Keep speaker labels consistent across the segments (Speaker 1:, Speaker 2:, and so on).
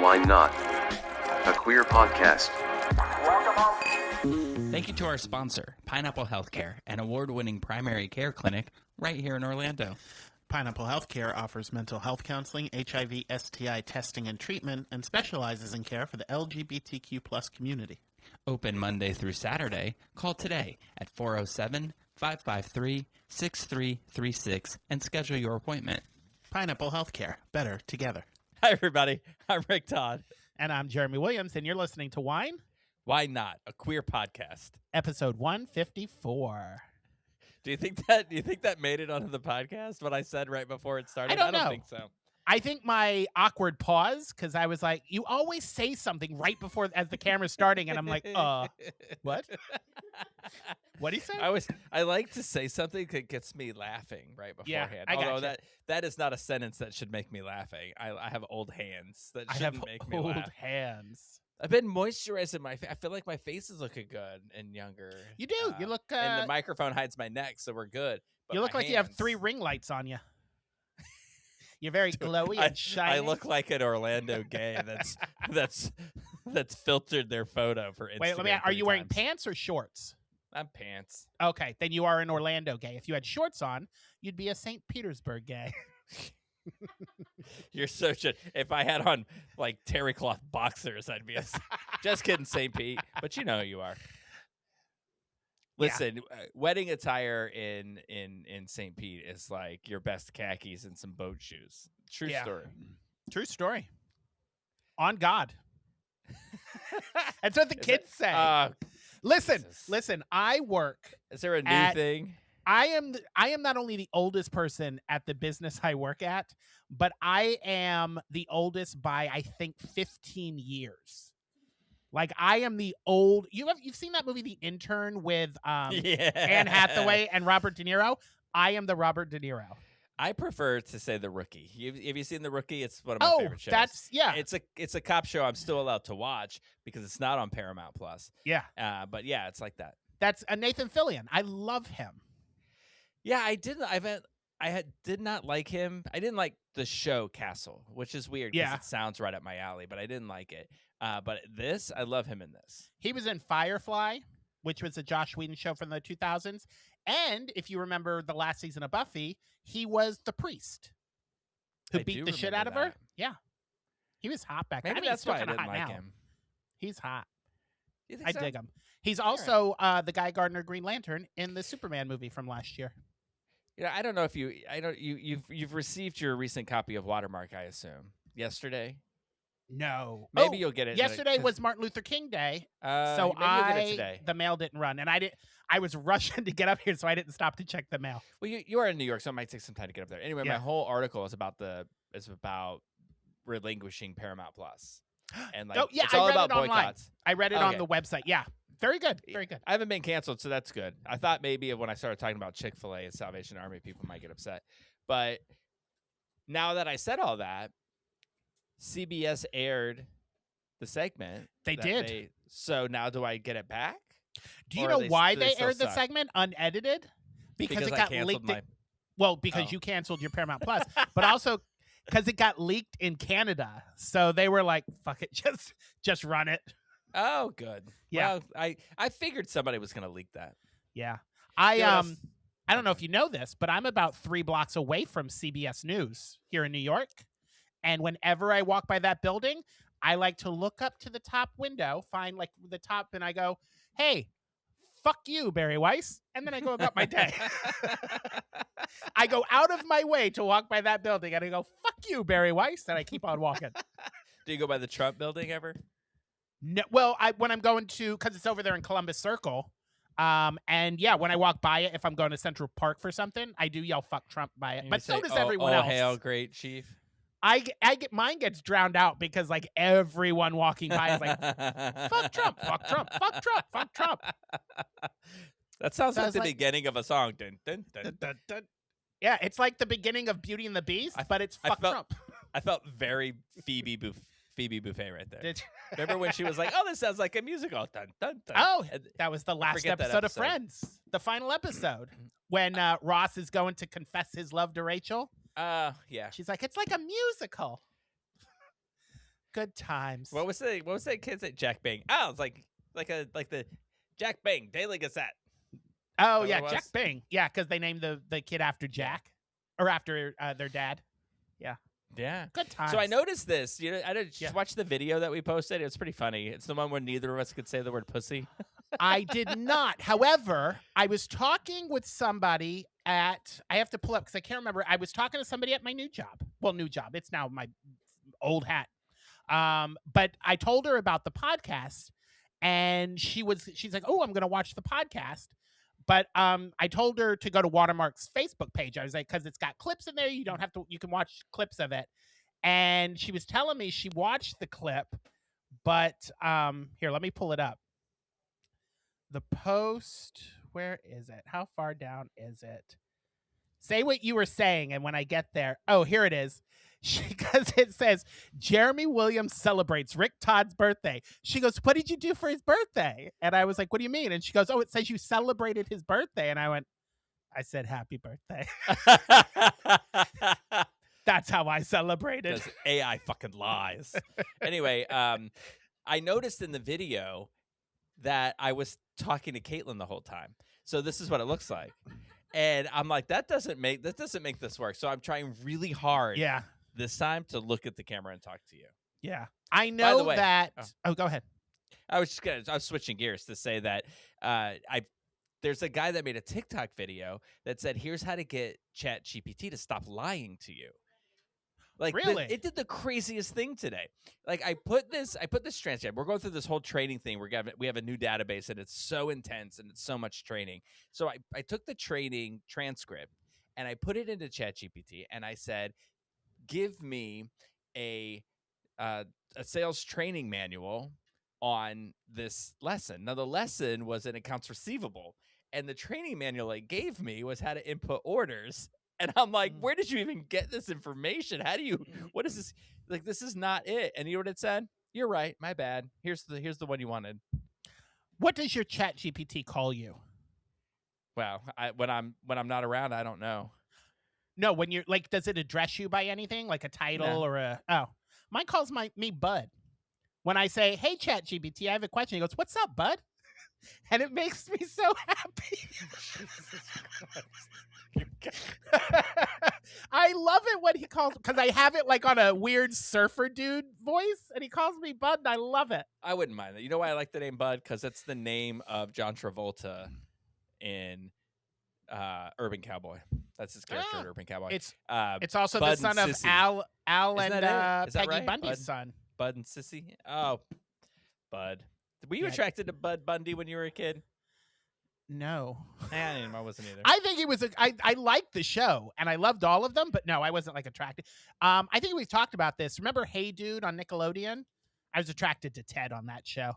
Speaker 1: Why Not? A queer podcast.
Speaker 2: Thank you to our sponsor, Pineapple Healthcare, an award-winning primary care clinic right here in Orlando.
Speaker 3: Pineapple Healthcare offers mental health counseling, HIV, STI testing and treatment, and specializes in care for the LGBTQ plus community.
Speaker 2: Open Monday through Saturday. Call today at 407-553-6336 and schedule your appointment.
Speaker 3: Pineapple Healthcare. Better together.
Speaker 4: Hi, everybody. I'm Rick Todd.
Speaker 3: And I'm Jeremy Williams, and you're listening to Wine?
Speaker 4: Why Not? A queer podcast.
Speaker 3: Episode 154.
Speaker 4: Do you think that made it onto the podcast? What I said right before it started?
Speaker 3: I don't know.
Speaker 4: Think so.
Speaker 3: I think my awkward pause, because I was like, you always say something right before as the camera's starting, and I'm like, what? What do you say?
Speaker 4: I like to say something that gets me laughing right beforehand.
Speaker 3: I gotcha.
Speaker 4: Although that is not a sentence that should make me laughing. I have old hands that shouldn't make me laugh.
Speaker 3: Old hands.
Speaker 4: I've been moisturizing my face. I feel like my face is looking good and younger.
Speaker 3: You do. You look.
Speaker 4: And the microphone hides my neck, so we're good. But
Speaker 3: you look like you have 3 ring lights on you. You're very glowy and shiny.
Speaker 4: I look like an Orlando gay that's filtered their photo for Instagram.
Speaker 3: Wait, let me ask, are you wearing pants or shorts?
Speaker 4: I'm pants.
Speaker 3: Okay, then you are an Orlando gay. If you had shorts on, you'd be a St. Petersburg gay.
Speaker 4: You're such a. If I had on like terry cloth boxers, I'd be a. Just kidding, St. Pete. But you know who you are. Listen, wedding attire in St. Pete is like your best khakis and some boat shoes. True story.
Speaker 3: True story. On God. That's what the kids say. Listen. I work.
Speaker 4: Is there a new thing?
Speaker 3: I am not only the oldest person at the business I work at, but I am the oldest by I think 15 years. Like I am the old. You've seen that movie, The Intern, with Anne Hathaway and Robert De Niro. I am the Robert De Niro.
Speaker 4: I prefer to say The Rookie. Have you seen The Rookie? It's one of my favorite shows. It's a cop show I'm still allowed to watch because it's not on Paramount Plus.
Speaker 3: Yeah.
Speaker 4: But yeah, it's like that.
Speaker 3: That's Nathan Fillion. I love him.
Speaker 4: Yeah, I did not like him. I didn't like the show Castle, which is weird because it sounds right up my alley, but I didn't like it. But this, I love him in this.
Speaker 3: He was in Firefly, which was a Joss Whedon show from the 2000s. And if you remember the last season of Buffy, he was the priest who beat the shit out of her. Yeah. He was hot back then.
Speaker 4: Maybe that's why I didn't like him.
Speaker 3: He's hot.
Speaker 4: You think
Speaker 3: I dig him. He's also the Guy Gardner Green Lantern in the Superman movie from last year.
Speaker 4: I don't know if you've received your recent copy of Watermark, I assume. Yesterday?
Speaker 3: No.
Speaker 4: Maybe you'll get it.
Speaker 3: Yesterday was Martin Luther King Day. So the mail didn't run, and I was rushing to get up here, so I didn't stop to check the mail.
Speaker 4: Well, you are in New York, so it might take some time to get up there. Anyway, my whole article is about relinquishing Paramount Plus. And it's all about boycotts.
Speaker 3: I read it on the website. Yeah. Very good. Very good.
Speaker 4: I haven't been canceled, so that's good. I thought maybe when I started talking about Chick-fil-A and Salvation Army, people might get upset. But now that I said all that, CBS aired the segment.
Speaker 3: They did.
Speaker 4: So now do I get it back?
Speaker 3: Do you know why they aired the segment unedited? Because it got leaked. Because you canceled your Paramount Plus, but also because it got leaked in Canada. So they were like, fuck it, just run it.
Speaker 4: Oh, good.
Speaker 3: Yeah.
Speaker 4: Well, I figured somebody was going to leak that.
Speaker 3: Yeah. I don't know if you know this, but I'm about 3 blocks away from CBS News here in New York. And whenever I walk by that building, I like to look up to the top window, find like the top, and I go, hey, fuck you, Barry Weiss. And then I go about my day. I go out of my way to walk by that building, and I go, fuck you, Barry Weiss. And I keep on walking.
Speaker 4: Do you go by the Trump building ever?
Speaker 3: No, well, when I'm going to, because it's over there in Columbus Circle, and yeah, when I walk by it, if I'm going to Central Park for something, I do yell "fuck Trump" by it. But so does everyone else.
Speaker 4: Oh, hail, great chief!
Speaker 3: I get mine gets drowned out because like everyone walking by is like "fuck Trump, fuck Trump, fuck Trump, fuck Trump."
Speaker 4: That sounds like the beginning of a song. Dun, dun, dun.
Speaker 3: Dun, dun, dun. Yeah, it's like the beginning of Beauty and the Beast, but it's "fuck Trump."
Speaker 4: I felt very Phoebe Buffay right there. Remember when she was like, "Oh, this sounds like a musical." Dun, dun, dun.
Speaker 3: Oh, that was the last episode of Friends, the final episode, when Ross is going to confess his love to Rachel.
Speaker 4: Yeah.
Speaker 3: She's like, "It's like a musical." Good times.
Speaker 4: What was that kid's name? Jack Bang. Oh, it's like the Jack Bang Daily Gazette.
Speaker 3: Oh
Speaker 4: Is that
Speaker 3: yeah,
Speaker 4: what it
Speaker 3: Jack
Speaker 4: was?
Speaker 3: Bing. Yeah, because they named the kid after Jack, or after their dad.
Speaker 4: Yeah.
Speaker 3: Good times.
Speaker 4: So I noticed this. I did just
Speaker 3: Yeah.
Speaker 4: watch the video that we posted. It was pretty funny. It's the one where neither of us could say the word pussy.
Speaker 3: I did not. However, I was talking with somebody at. I have to pull up because I can't remember. I was talking to somebody at my new job. Well, new job. It's now my old hat. But I told her about the podcast, and she's like, "Oh, I'm gonna watch the podcast." But I told her to go to Watermark's Facebook page. I was like, because it's got clips in there. You don't have to. You can watch clips of it. And she was telling me she watched the clip, but here, let me pull it up. The post. Where is it? How far down is it? Say what you were saying, and when I get there, oh, here it is. Because it says Jeremy Williams celebrates Rick Todd's birthday. She goes, "What did you do for his birthday?" And I was like, "What do you mean?" And she goes, "Oh, it says you celebrated his birthday." And I said, "Happy birthday." That's how I celebrated.
Speaker 4: Because AI fucking lies. Anyway, I noticed in the video that I was talking to Caitlin the whole time. So this is what it looks like. And I'm like, that doesn't make this work. So I'm trying really hard
Speaker 3: Yeah.
Speaker 4: this time to look at the camera and talk to you.
Speaker 3: Yeah. I know
Speaker 4: way-
Speaker 3: that.
Speaker 4: oh.
Speaker 3: Oh, go ahead.
Speaker 4: I was switching gears to say that there's a guy that made a TikTok video that said, here's how to get ChatGPT to stop lying to you. Like,
Speaker 3: Really?
Speaker 4: it did the craziest thing today. Like, I put this transcript. We're going through this whole training thing. We have a new database, and it's so intense, and it's so much training. So I took the training transcript, and I put it into ChatGPT, and I said, give me a sales training manual on this lesson. Now, the lesson was an accounts receivable, and the training manual it gave me was how to input orders. And I'm like, where did you even get this information? What is this? Like, this is not it. And you know what it said? You're right. My bad. Here's the one you wanted.
Speaker 3: What does your Chat GPT call you?
Speaker 4: Wow. When I'm not around, I don't know.
Speaker 3: No, when you're like, does it address you by anything, like a title
Speaker 4: No.
Speaker 3: or a? Oh, mine calls me Bud. When I say, "Hey, Chat GPT, I have a question," he goes, "What's up, Bud?" And it makes me so happy. I love it when he calls, because I have it like on a weird surfer dude voice, and he calls me Bud, and I love it.
Speaker 4: I wouldn't mind that. You know why I like the name Bud? Because it's the name of John Travolta in Urban Cowboy. That's his character in Urban Cowboy.
Speaker 3: It's also
Speaker 4: Bud
Speaker 3: the son
Speaker 4: and
Speaker 3: of
Speaker 4: Sissy.
Speaker 3: Al
Speaker 4: Isn't
Speaker 3: and
Speaker 4: that it? Is that
Speaker 3: Peggy
Speaker 4: right?
Speaker 3: Bundy's son.
Speaker 4: Bud and Sissy. Oh, Bud. Were you
Speaker 3: Yeah.
Speaker 4: attracted to Bud Bundy when you were a kid?
Speaker 3: No.
Speaker 4: I wasn't either.
Speaker 3: I think it was I liked the show and I loved all of them, but no, I wasn't like attracted. I think we've talked about this. Remember Hey Dude on Nickelodeon? I was attracted to Ted on that show.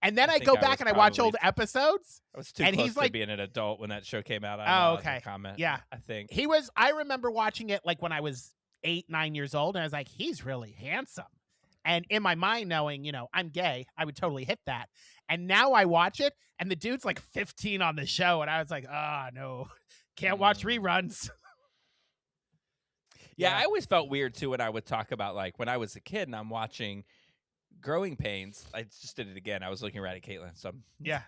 Speaker 3: And then I
Speaker 4: think
Speaker 3: go
Speaker 4: I
Speaker 3: back
Speaker 4: was
Speaker 3: and I watch
Speaker 4: probably-
Speaker 3: old episodes.
Speaker 4: I was too
Speaker 3: and
Speaker 4: close
Speaker 3: he's
Speaker 4: to
Speaker 3: like-
Speaker 4: being an adult when that show came out. I
Speaker 3: Oh,
Speaker 4: know I was
Speaker 3: okay.
Speaker 4: a comment.
Speaker 3: Yeah.
Speaker 4: I think.
Speaker 3: I remember watching it like when I was 8, 9 years old, and I was like, he's really handsome. And in my mind, knowing, I'm gay, I would totally hit that. And now I watch it, and the dude's like 15 on the show, and I was like, no, can't watch reruns.
Speaker 4: Yeah, I always felt weird too when I would talk about like when I was a kid and I'm watching Growing Pains. I just did it again. I was looking right at Caitlin. So
Speaker 3: Yeah.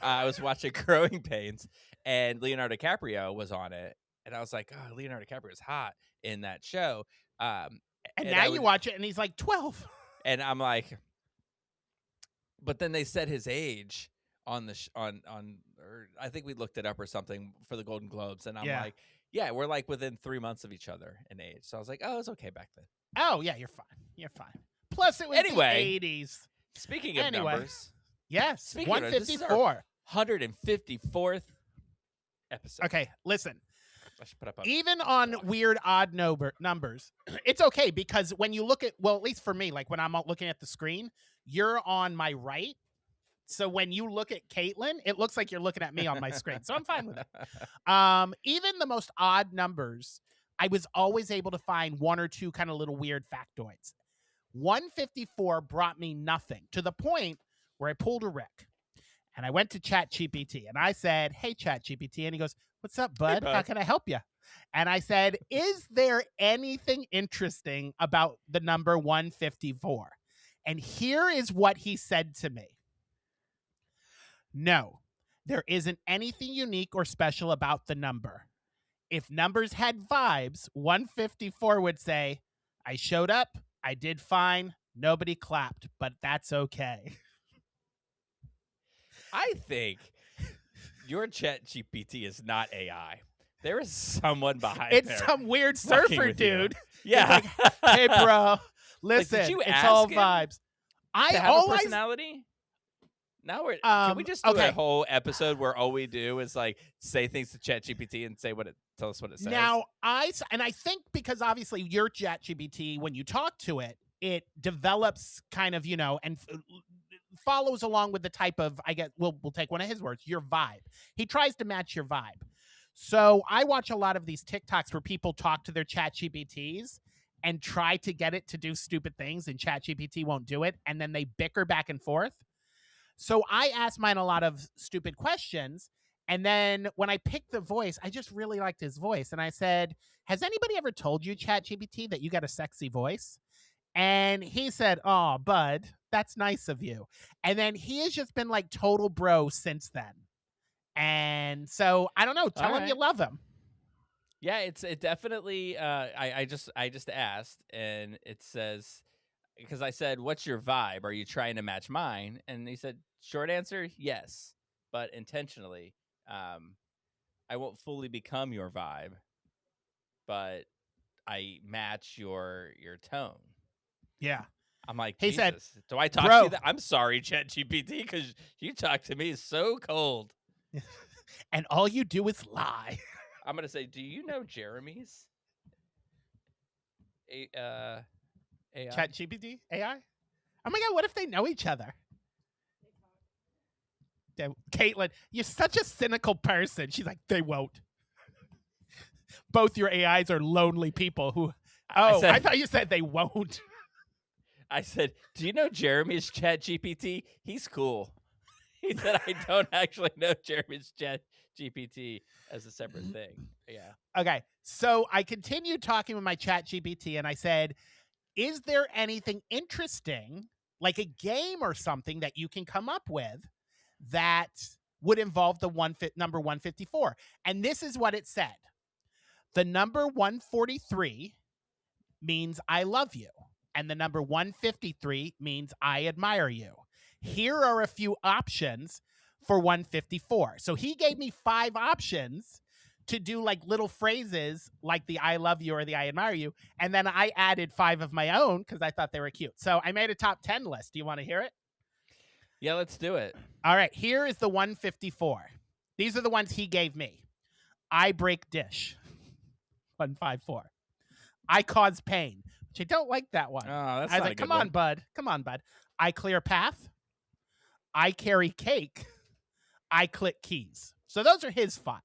Speaker 4: I was watching Growing Pains and Leonardo DiCaprio was on it. And I was like, oh, Leonardo DiCaprio is hot in that show.
Speaker 3: And
Speaker 4: And
Speaker 3: now
Speaker 4: I
Speaker 3: you
Speaker 4: would-
Speaker 3: watch it, and he's like 12.
Speaker 4: And I'm like, but then they said his age on the or I think we looked it up or something for the Golden Globes. And I'm
Speaker 3: Yeah.
Speaker 4: like, yeah, we're like within 3 months of each other in age. So I was like, oh, it's okay back then.
Speaker 3: Oh, yeah, you're fine. You're fine. Plus, it was
Speaker 4: Anyway.
Speaker 3: the 80s.
Speaker 4: Speaking of
Speaker 3: Anyway.
Speaker 4: numbers,
Speaker 3: Yes,
Speaker 4: Speaking of, this is our-
Speaker 3: 154.
Speaker 4: 154th episode.
Speaker 3: Okay, listen.
Speaker 4: I should put up a
Speaker 3: Even on
Speaker 4: block.
Speaker 3: weird odd numbers, it's okay because when you look at, well, at least for me, like when I'm looking at the screen, you're on my right. So when you look at Caitlin, it looks like you're looking at me on my screen. So I'm fine with it. Even the most odd numbers, I was always able to find one or two kind of little weird factoids. 154 brought me nothing, to the point where I pulled a Rick and I went to ChatGPT and I said, "Hey, ChatGPT," and he goes, "What's up, bud? How
Speaker 4: bud."
Speaker 3: can I help you?" And I said, "Is there anything interesting about the number 154?" And here is what he said to me. No, there isn't anything unique or special about the number. If numbers had vibes, 154 would say, I showed up, I did fine, nobody clapped, but that's okay.
Speaker 4: I think your Chat GPT is not AI. There is someone behind
Speaker 3: It's
Speaker 4: there.
Speaker 3: some weird
Speaker 4: fucking
Speaker 3: surfer
Speaker 4: with you.
Speaker 3: dude.
Speaker 4: Yeah.
Speaker 3: Hey, bro, listen,
Speaker 4: you
Speaker 3: it's all
Speaker 4: ask him
Speaker 3: vibes. I
Speaker 4: to have a
Speaker 3: always
Speaker 4: personality? Now can we just do
Speaker 3: okay.
Speaker 4: a whole episode where all we do is like say things to ChatGPT and say tell us what it says?
Speaker 3: Now I think because obviously your ChatGPT, when you talk to it, it develops kind of, and follows along with the type of, I guess we'll take one of his words, your vibe. He tries to match your vibe. So I watch a lot of these TikToks where people talk to their ChatGPTs and try to get it to do stupid things, and ChatGPT won't do it, and then they bicker back and forth. So I asked mine a lot of stupid questions, and then when I picked the voice, I just really liked his voice, and I said, has anybody ever told you, ChatGPT, that you got a sexy voice? And he said, oh, bud, that's nice of you. And then he has just been like total bro since then. And so I don't know. Tell him you love him.
Speaker 4: Yeah, it definitely. I just asked, and it says, because I said, "What's your vibe? Are you trying to match mine?" And he said, "Short answer, yes, but intentionally. I won't fully become your vibe, but I match your tone."
Speaker 3: Yeah.
Speaker 4: I'm like,
Speaker 3: he
Speaker 4: Jesus,
Speaker 3: said,
Speaker 4: do I talk
Speaker 3: bro,
Speaker 4: to you that? I'm sorry, ChatGPT, because you talk to me so cold.
Speaker 3: and all you do is lie.
Speaker 4: I'm gonna say, do you know Jeremy's AI?
Speaker 3: ChatGPT AI? Oh my God, what if they know each other? Caitlin, you're such a cynical person. She's like, they won't. Both your AIs are lonely people who. Oh, I thought you said they won't.
Speaker 4: I said, do you know Jeremy's ChatGPT? He's cool. He said, I don't actually know Jeremy's ChatGPT as a separate thing. Yeah.
Speaker 3: Okay, so I continued talking with my ChatGPT, and I said, is there anything interesting, like a game or something that you can come up with that would involve the number 154? And this is what it said. The number 143 means I love you, and the number 153 means I admire you. Here are a few options for 154. So he gave me 5 options to do like little phrases like the I love you or the I admire you. And then I added 5 of my own because I thought they were cute. So I made a top 10 list. Do you want to hear it?
Speaker 4: Yeah, let's do it.
Speaker 3: All right. Here is the 154. These are the ones he gave me. I break dish. 154. I cause pain, which I don't like that one.
Speaker 4: Oh, that's
Speaker 3: I was
Speaker 4: not
Speaker 3: like,
Speaker 4: a good
Speaker 3: come
Speaker 4: one.
Speaker 3: on, bud. Come on, bud. I clear path. I carry cake. I click keys. So those are his 5.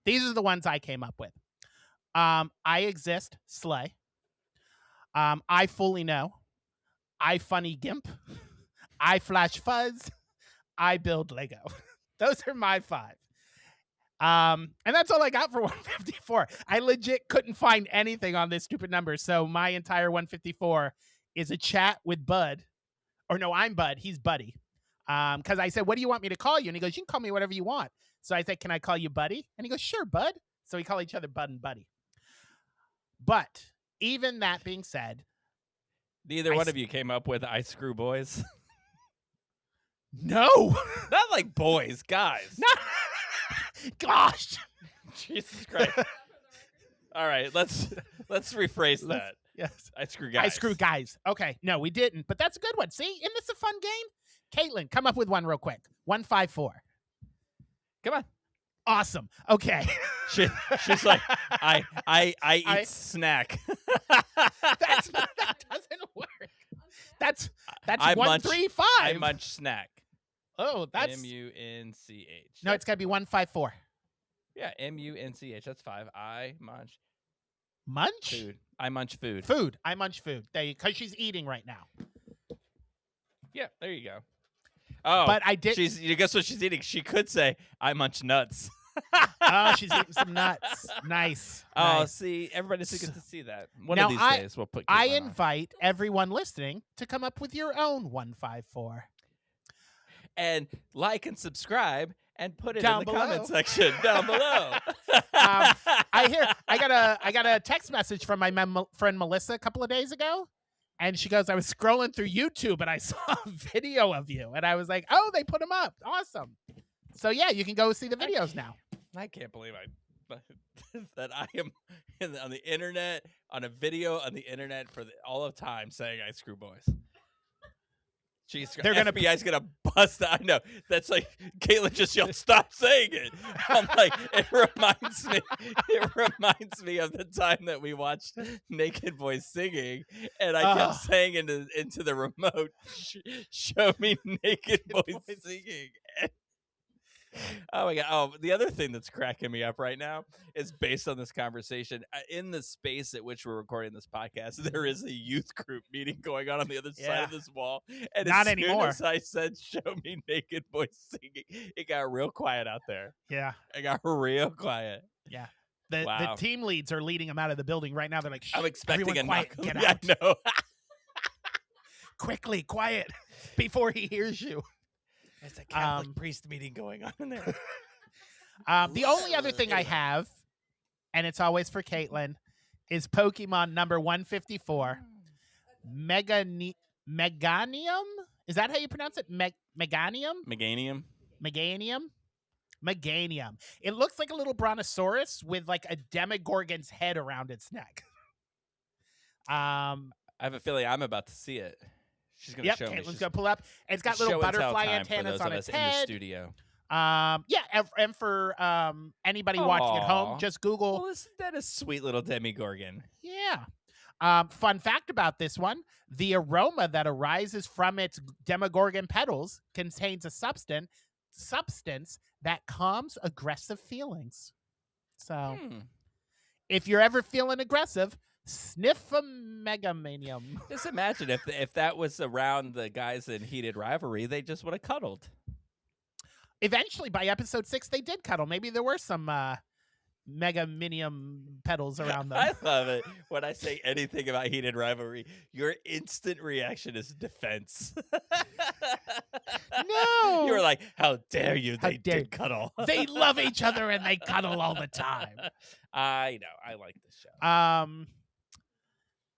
Speaker 3: These are the ones I came up with. I exist, slay. I fully know. I funny gimp. I flash fuzz. I build Lego. Those are my 5. And that's all I got for 154. I legit couldn't find anything on this stupid number. So my entire 154 is a chat with Bud. Or no, I'm Bud. He's Buddy. Because I said, what do you want me to call you? And he goes, you can call me whatever you want. So I said, can I call you Buddy? And he goes, sure, Bud. So we call each other Bud and Buddy. But even that being said,
Speaker 4: neither one of you came up with I screw boys.
Speaker 3: No.
Speaker 4: Not like boys, guys.
Speaker 3: No. Gosh.
Speaker 4: Jesus Christ. All right, let's rephrase that.
Speaker 3: Yes.
Speaker 4: I screw guys.
Speaker 3: I screw guys. Okay. No, we didn't. But that's a good one. See? Isn't this a fun game? Caitlin, come up with one real quick. 154.
Speaker 4: Come on.
Speaker 3: Awesome. Okay.
Speaker 4: She's like, I eat snack.
Speaker 3: That doesn't work. That's
Speaker 4: I
Speaker 3: 135.
Speaker 4: I munch snack.
Speaker 3: Oh, that's
Speaker 4: MUNCH.
Speaker 3: No, it's gotta be 154.
Speaker 4: Yeah, MUNCH. That's 5. I munch
Speaker 3: Munch?
Speaker 4: food. I munch food.
Speaker 3: Food. I munch food. Because she's eating right now.
Speaker 4: Yeah, there you go. Oh,
Speaker 3: But I did.
Speaker 4: Guess what she's eating? She could say, I munch nuts.
Speaker 3: Oh, she's eating some nuts. Nice.
Speaker 4: Oh,
Speaker 3: nice.
Speaker 4: see, everybody's going to see that. One
Speaker 3: Now,
Speaker 4: of these days, we'll put
Speaker 3: I
Speaker 4: Caitlin on.
Speaker 3: invite everyone listening to come up with your own 154.
Speaker 4: And like and subscribe and put it
Speaker 3: Down
Speaker 4: in the
Speaker 3: below.
Speaker 4: comment section down below.
Speaker 3: I got a text message from my friend Melissa a couple of days ago, and she goes, "I was scrolling through YouTube and I saw a video of you," and I was like, "Oh, they put them up, awesome!" So yeah, you can go see the videos now.
Speaker 4: I can't believe that I am on the internet, on a video on the internet for all of time saying I screw boys. Jeez, FBI's gonna bust that. I know. That's like Caitlin just yelled, "Stop saying it." I'm like, it reminds me of the time that we watched Naked Boys singing, and I kept saying into the remote, "Show me Naked Boys singing." Oh my god! Oh, the other thing that's cracking me up right now is based on this conversation. In the space at which we're recording this podcast, there is a youth group meeting going on the other side of this wall. And
Speaker 3: Not
Speaker 4: as
Speaker 3: anymore.
Speaker 4: soon as I said, "Show me Naked Boys singing," it got real quiet out there.
Speaker 3: Yeah,
Speaker 4: It got real quiet.
Speaker 3: yeah. The team leads are leading them out of the building right now. They're like,
Speaker 4: I'm expecting
Speaker 3: everyone
Speaker 4: a
Speaker 3: quiet,
Speaker 4: knock.
Speaker 3: get
Speaker 4: Yeah,
Speaker 3: out.
Speaker 4: I know.
Speaker 3: Quickly, quiet, before he hears you.
Speaker 4: There's a Catholic priest meeting going on in there.
Speaker 3: The only other thing I have, and it's always for Caitlin, is Pokemon number 154, Meganium. Is that how you pronounce it? Meganium? Meganium. It looks like a little brontosaurus with like a Demogorgon's head around its neck.
Speaker 4: I have a feeling I'm about to see it. She's going to show me.
Speaker 3: Caitlin's going to pull up. It's got little butterfly antennas on its head.
Speaker 4: In the studio.
Speaker 3: And for anybody watching at home, just Google.
Speaker 4: Well, isn't that a sweet little Demogorgon?
Speaker 3: Yeah. Fun fact about this one: the aroma that arises from its Demogorgon petals contains a substance that calms aggressive feelings. So, if you're ever feeling aggressive, sniff a Megamanium.
Speaker 4: Just imagine if that was around the guys in Heated Rivalry, they just would have cuddled.
Speaker 3: Eventually, by episode 6, they did cuddle. Maybe there were some Megaminium petals around them.
Speaker 4: I love it. When I say anything about Heated Rivalry, your instant reaction is defense.
Speaker 3: No.
Speaker 4: You were like, how dare you? They did cuddle.
Speaker 3: They love each other and they cuddle all the time.
Speaker 4: I know. I like this show.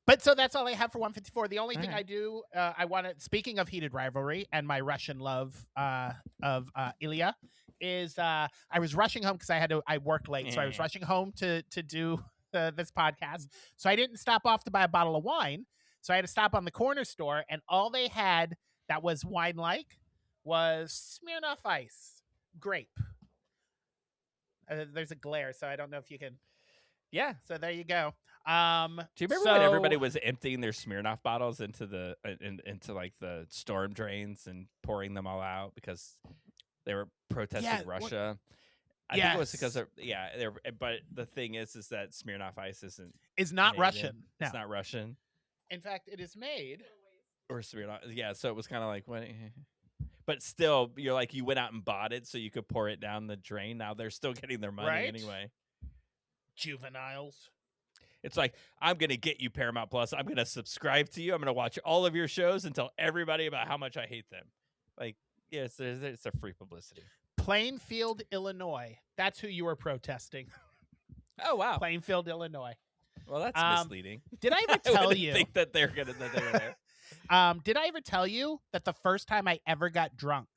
Speaker 3: But so that's all I have for 154. The only thing I do, I want to, speaking of Heated Rivalry and my Russian love of Ilya, is I was rushing home because I worked late. So I was rushing home to do this podcast. So I didn't stop off to buy a bottle of wine. So I had to stop on the corner store, and all they had that was wine-like was Smirnoff Ice grape. There's a glare, so I don't know if you can. Yeah, so there you go.
Speaker 4: Do you remember when everybody was emptying their Smirnoff bottles into the into like the storm drains and pouring them all out because they were protesting Russia? I think it was because of but the thing is that Smirnoff Ice is
Speaker 3: not Russian. No.
Speaker 4: It's not Russian.
Speaker 3: In fact, it is made
Speaker 4: or Smirnoff. Yeah, so it was kind of like what. But still, you're like you went out and bought it so you could pour it down the drain. Now they're still getting their money anyway.
Speaker 3: Juveniles.
Speaker 4: It's like, I'm going to get you Paramount Plus. I'm going to subscribe to you. I'm going to watch all of your shows and tell everybody about how much I hate them. Like, yeah, it's a free publicity.
Speaker 3: Plainfield, Illinois. That's who you were protesting.
Speaker 4: Oh, wow.
Speaker 3: Plainfield, Illinois.
Speaker 4: Well, that's misleading.
Speaker 3: Did I ever tell you?
Speaker 4: I think that they're going to there.
Speaker 3: Did I ever tell you that the first time I ever got drunk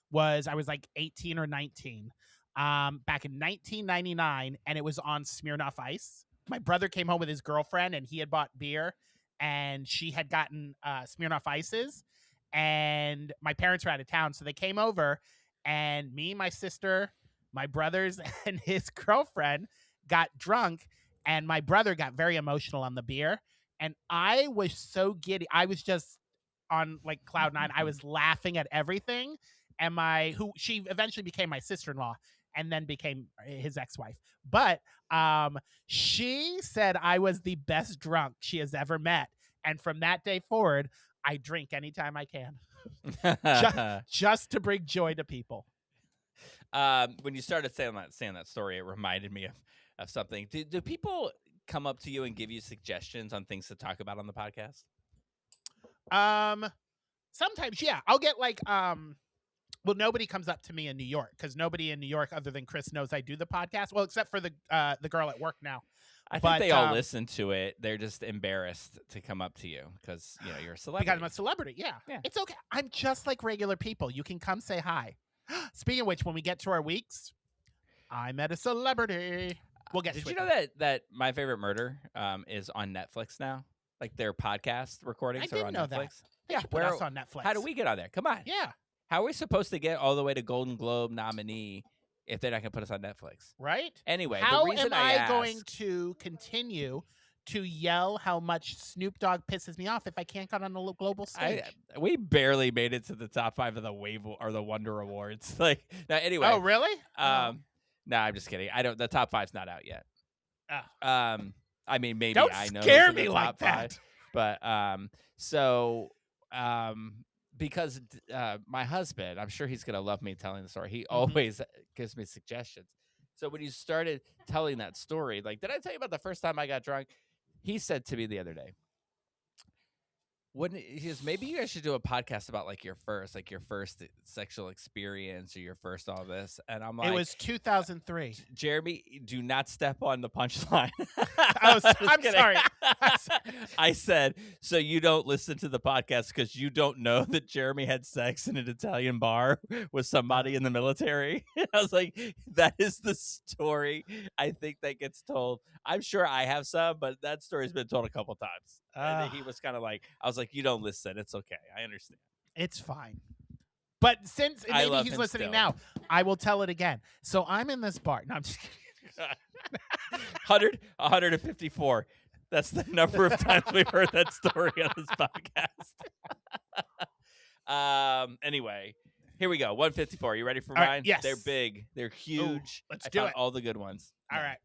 Speaker 3: was I was like 18 or 19 back in 1999, and it was on Smirnoff Ice. My brother came home with his girlfriend, and he had bought beer, and she had gotten Smirnoff Ices, and my parents were out of town, so they came over, and me, my sister, my brothers, and his girlfriend got drunk, and my brother got very emotional on the beer, and I was so giddy. I was just on like cloud nine. I was laughing at everything, and she eventually became my sister-in-law, and then became his ex-wife. But she said I was the best drunk she has ever met. And from that day forward, I drink anytime I can. just to bring joy to people.
Speaker 4: When you started saying that story, it reminded me of something. Do people come up to you and give you suggestions on things to talk about on the podcast?
Speaker 3: Sometimes, yeah. I'll get like well, nobody comes up to me in New York because nobody in New York other than Chris knows I do the podcast. Well, except for the girl at work now.
Speaker 4: I think
Speaker 3: But,
Speaker 4: they all listen to it. They're just embarrassed to come up to you because you're a celebrity.
Speaker 3: Because I'm a celebrity, yeah. It's okay. I'm just like regular people. You can come say hi. Speaking of which, when we get to our weeks, I met a celebrity. We'll get
Speaker 4: Did
Speaker 3: to
Speaker 4: you
Speaker 3: it.
Speaker 4: know that My Favorite Murder is on Netflix now? Like their podcast recordings are on
Speaker 3: know
Speaker 4: Netflix.
Speaker 3: that. They should put us on Netflix.
Speaker 4: How do we get on there? Come on.
Speaker 3: Yeah.
Speaker 4: How are we supposed to get all the way to Golden Globe nominee if they're not going to put us on Netflix?
Speaker 3: Right?
Speaker 4: Anyway,
Speaker 3: how
Speaker 4: the reason
Speaker 3: am I
Speaker 4: asked,
Speaker 3: going to continue to yell how much Snoop Dogg pisses me off if I can't get on the global stage?
Speaker 4: We barely made it to the top 5 of the Wave or the Wonder Awards. Like, now, anyway.
Speaker 3: Oh, really?
Speaker 4: No, I'm just kidding. I don't. The top 5's not out yet.
Speaker 3: Oh.
Speaker 4: I mean, maybe
Speaker 3: Don't
Speaker 4: I know.
Speaker 3: scare me like that.
Speaker 4: But because my husband, I'm sure he's gonna love me telling the story. He always gives me suggestions. So when you started telling that story, like, did I tell you about the first time I got drunk? He said to me the other day, maybe you guys should do a podcast about like your first sexual experience or your first all this. And I'm like,
Speaker 3: it was 2003.
Speaker 4: Jeremy, do not step on the punchline.
Speaker 3: I'm sorry.
Speaker 4: I said, so you don't listen to the podcast because you don't know that Jeremy had sex in an Italian bar with somebody in the military. I was like, that is the story I think that gets told. I'm sure I have some, but that story's been told a couple times. And then he was kind of like, I was like, you don't listen. It's okay. I understand.
Speaker 3: It's fine. But since maybe he's listening
Speaker 4: still.
Speaker 3: now, I will tell it again. So I'm in this bar. No, I'm just kidding.
Speaker 4: 154. That's the number of times we've heard that story on this podcast. Anyway, here we go. 154. You ready for
Speaker 3: All
Speaker 4: mine?
Speaker 3: right, yes.
Speaker 4: They're big. They're huge.
Speaker 3: Let's
Speaker 4: I
Speaker 3: do
Speaker 4: found
Speaker 3: it.
Speaker 4: all the good ones.
Speaker 3: All right.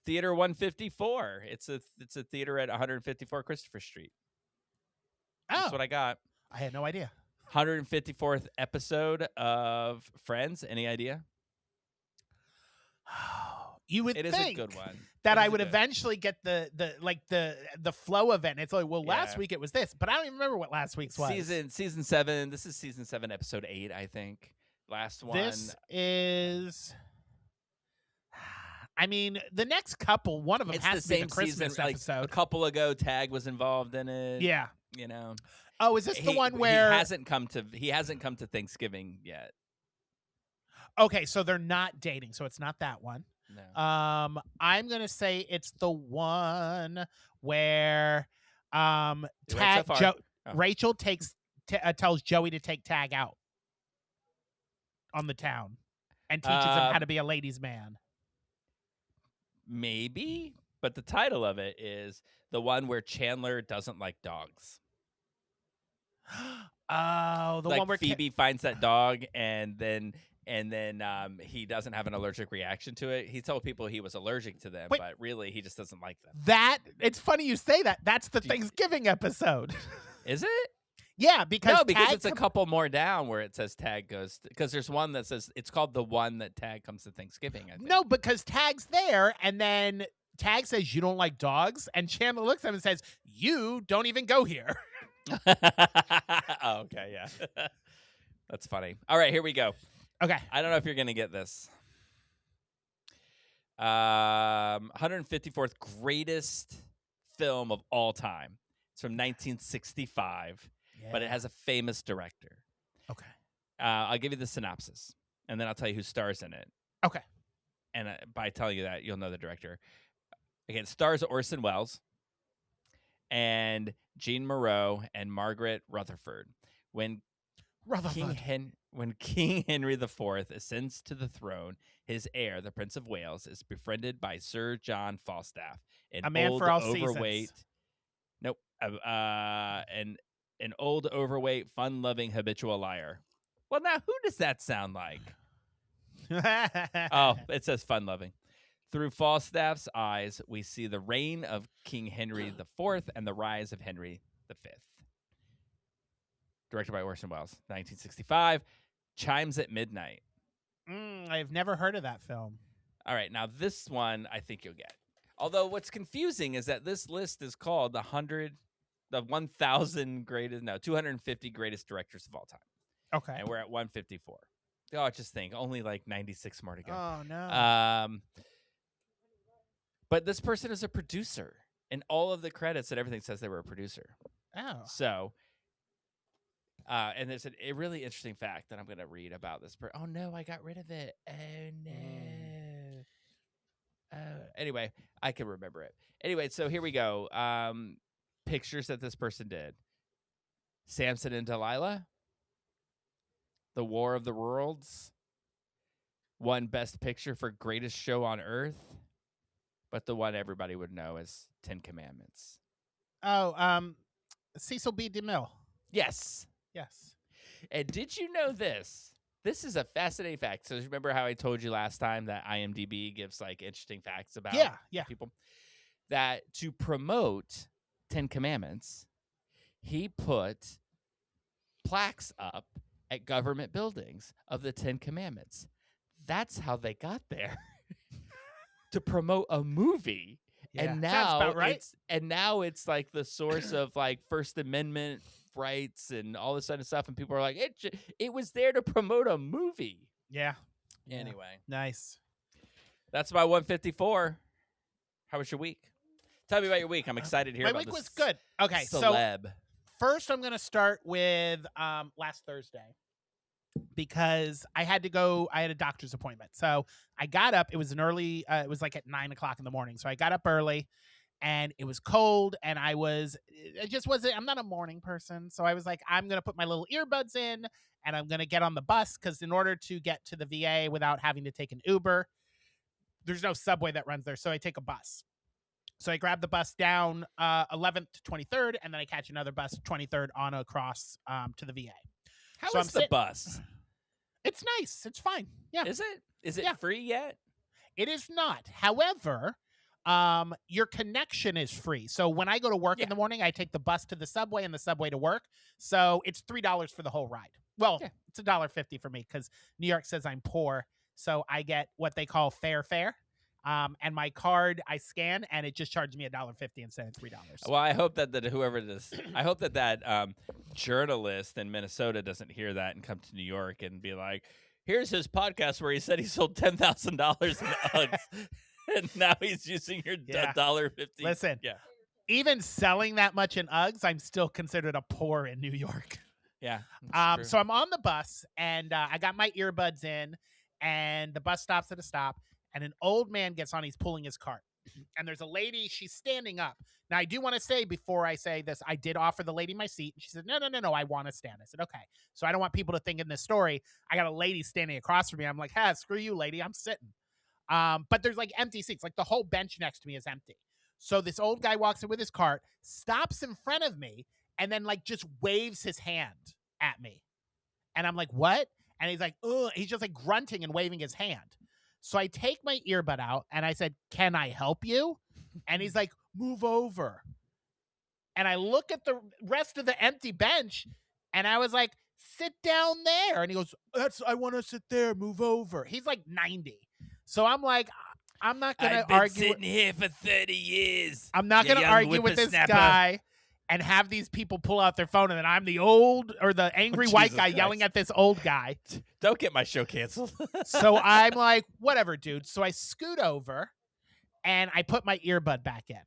Speaker 4: Theater 154. It's a theater at 154 Christopher Street. That's
Speaker 3: Oh,
Speaker 4: what I got.
Speaker 3: I had no idea.
Speaker 4: 154th episode of Friends. Any idea?
Speaker 3: You would
Speaker 4: It is
Speaker 3: think
Speaker 4: a good one.
Speaker 3: that
Speaker 4: It
Speaker 3: I
Speaker 4: is
Speaker 3: would
Speaker 4: good.
Speaker 3: eventually get the flow of it. And it's like, well, last
Speaker 4: Yeah.
Speaker 3: week it was this, but I don't even remember what last week's was.
Speaker 4: Season 7. This is season 7, episode 8, I think. Last one.
Speaker 3: This is. I mean, the next couple, one of them
Speaker 4: It's
Speaker 3: has
Speaker 4: the
Speaker 3: to be
Speaker 4: same
Speaker 3: the Christmas
Speaker 4: season. Like, a
Speaker 3: episode.
Speaker 4: couple ago, Tag was involved in it.
Speaker 3: Yeah.
Speaker 4: You know.
Speaker 3: Oh, is this the one where
Speaker 4: he hasn't come to Thanksgiving yet?
Speaker 3: Okay, so they're not dating, so it's not that one.
Speaker 4: No.
Speaker 3: I'm gonna say it's the one where
Speaker 4: You're right so far. Oh.
Speaker 3: Rachel tells Joey to take Tag out on the town and teaches him how to be a ladies' man.
Speaker 4: Maybe, but the title of it is the one where Chandler doesn't like dogs.
Speaker 3: Oh, the
Speaker 4: like
Speaker 3: one where
Speaker 4: Phoebe finds that dog and then he doesn't have an allergic reaction to it. He told people he was allergic to them,
Speaker 3: Wait.
Speaker 4: but really he just doesn't like them.
Speaker 3: it's funny you say that. That's the Thanksgiving episode.
Speaker 4: Is it?
Speaker 3: Yeah, because
Speaker 4: because it's a couple more down where it says Tag goes because there's one that says it's called the one that Tag comes to Thanksgiving. I think.
Speaker 3: No, because Tag's there, and then Tag says you don't like dogs, and Chandler looks at him and says you don't even go here.
Speaker 4: Oh, okay, yeah, that's funny. All right, here we go.
Speaker 3: Okay,
Speaker 4: I don't know if you're gonna get this. 154th greatest film of all time. It's from 1965. But it has a famous director.
Speaker 3: Okay.
Speaker 4: I'll give you the synopsis, and then I'll tell you who stars in it.
Speaker 3: Okay.
Speaker 4: And by telling you that, you'll know the director. Again, it stars Orson Welles and Jean Moreau and Margaret Rutherford. When King Henry IV ascends to the throne, his heir, the Prince of Wales, is befriended by Sir John Falstaff,
Speaker 3: A man for all seasons.
Speaker 4: Nope. An old, overweight, fun-loving, habitual liar. Well, now, who does that sound like? Oh, it says fun-loving. Through Falstaff's eyes, we see the reign of King Henry IV and the rise of Henry V. Directed by Orson Welles, 1965. Chimes at midnight.
Speaker 3: I've never heard of that film.
Speaker 4: All right, now this one I think you'll get. Although what's confusing is that this list is called the 250 greatest directors of all time,
Speaker 3: Okay.
Speaker 4: and we're at 154. Oh, just think, only like 96 more to go.
Speaker 3: Oh no.
Speaker 4: But this person is a producer, and all of the credits and everything says they were a producer.
Speaker 3: Oh.
Speaker 4: So, and there's a really interesting fact that I'm going to read about this person. Oh no, I got rid of it. Oh no. Anyway, I can remember it. Anyway, so here we go. Pictures that this person did: Samson and Delilah, The War of the Worlds, won Best Picture for Greatest Show on Earth, but the one everybody would know is 10 Commandments.
Speaker 3: Oh, Cecil B. DeMille.
Speaker 4: Yes.
Speaker 3: Yes.
Speaker 4: And did you know this? This is a fascinating fact. So remember how I told you last time that IMDb gives like interesting facts about people? That to promote 10 Commandments, he put plaques up at government buildings of the 10 Commandments. That's how they got there. To promote a movie.
Speaker 3: Yeah.
Speaker 4: And
Speaker 3: Sounds
Speaker 4: now
Speaker 3: about right.
Speaker 4: it's like the source of like First Amendment rights and all this kind of stuff, and people are like, it was there to promote a movie.
Speaker 3: Yeah.
Speaker 4: Anyway,
Speaker 3: Nice.
Speaker 4: that's my 154. How was your week? Tell me about your week. I'm excited to hear
Speaker 3: My
Speaker 4: about
Speaker 3: week
Speaker 4: this.
Speaker 3: was good. Okay, so
Speaker 4: celeb.
Speaker 3: first I'm going to start with last Thursday because I had a doctor's appointment. So I got up. It was it was like at 9:00 in the morning. So I got up early. And it was cold, and I'm not a morning person. So I was like, I'm going to put my little earbuds in, and I'm going to get on the bus, because in order to get to the VA without having to take an Uber, there's no subway that runs there, so I take a bus. So I grab the bus down 11th to 23rd, and then I catch another bus 23rd on across to the VA.
Speaker 4: How
Speaker 3: So
Speaker 4: is the bus?
Speaker 3: It's nice. It's fine. Yeah.
Speaker 4: Is it? Is it
Speaker 3: Yeah.
Speaker 4: free yet?
Speaker 3: It is not. However, your connection is free. So when I go to work in the morning, I take the bus to the subway and the subway to work. So it's $3 for the whole ride. Well, it's $1.50 for me because New York says I'm poor. So I get what they call fair fare. And my card I scan, and it just charges me $1.50 instead of $3.
Speaker 4: Well, I hope that I hope that journalist in Minnesota doesn't hear that and come to New York and be like, here's his podcast where he said he sold $10,000 in Uggs. And now he's using your $1.50.
Speaker 3: Listen, even selling that much in Uggs, I'm still considered a poor in New York.
Speaker 4: Yeah.
Speaker 3: So I'm on the bus, and I got my earbuds in, and the bus stops at a stop, and an old man gets on. He's pulling his cart, and there's a lady. She's standing up. Now, I do want to say before I say this, I did offer the lady my seat, and she said, no, I want to stand. I said, okay. So I don't want people to think in this story I got a lady standing across from me. I'm like, screw you, lady. I'm sitting. But there's like empty seats. Like the whole bench next to me is empty. So this old guy walks in with his cart, stops in front of me, and then like just waves his hand at me. And I'm like, what? And he's like, ugh. He's just like grunting and waving his hand. So I take my earbud out and I said, can I help you? And he's like, move over. And I look at the rest of the empty bench, and I was like, sit down there. And he goes, I want to sit there, move over. He's like 90. So I'm like, I'm not going to argue.
Speaker 4: I've been sitting here for 30 years.
Speaker 3: I'm not going to argue with this guy and have these people pull out their phone, and then I'm the angry white guy yelling at this old guy.
Speaker 4: Don't get my show canceled.
Speaker 3: So I'm like, whatever, dude. So I scoot over, and I put my earbud back in.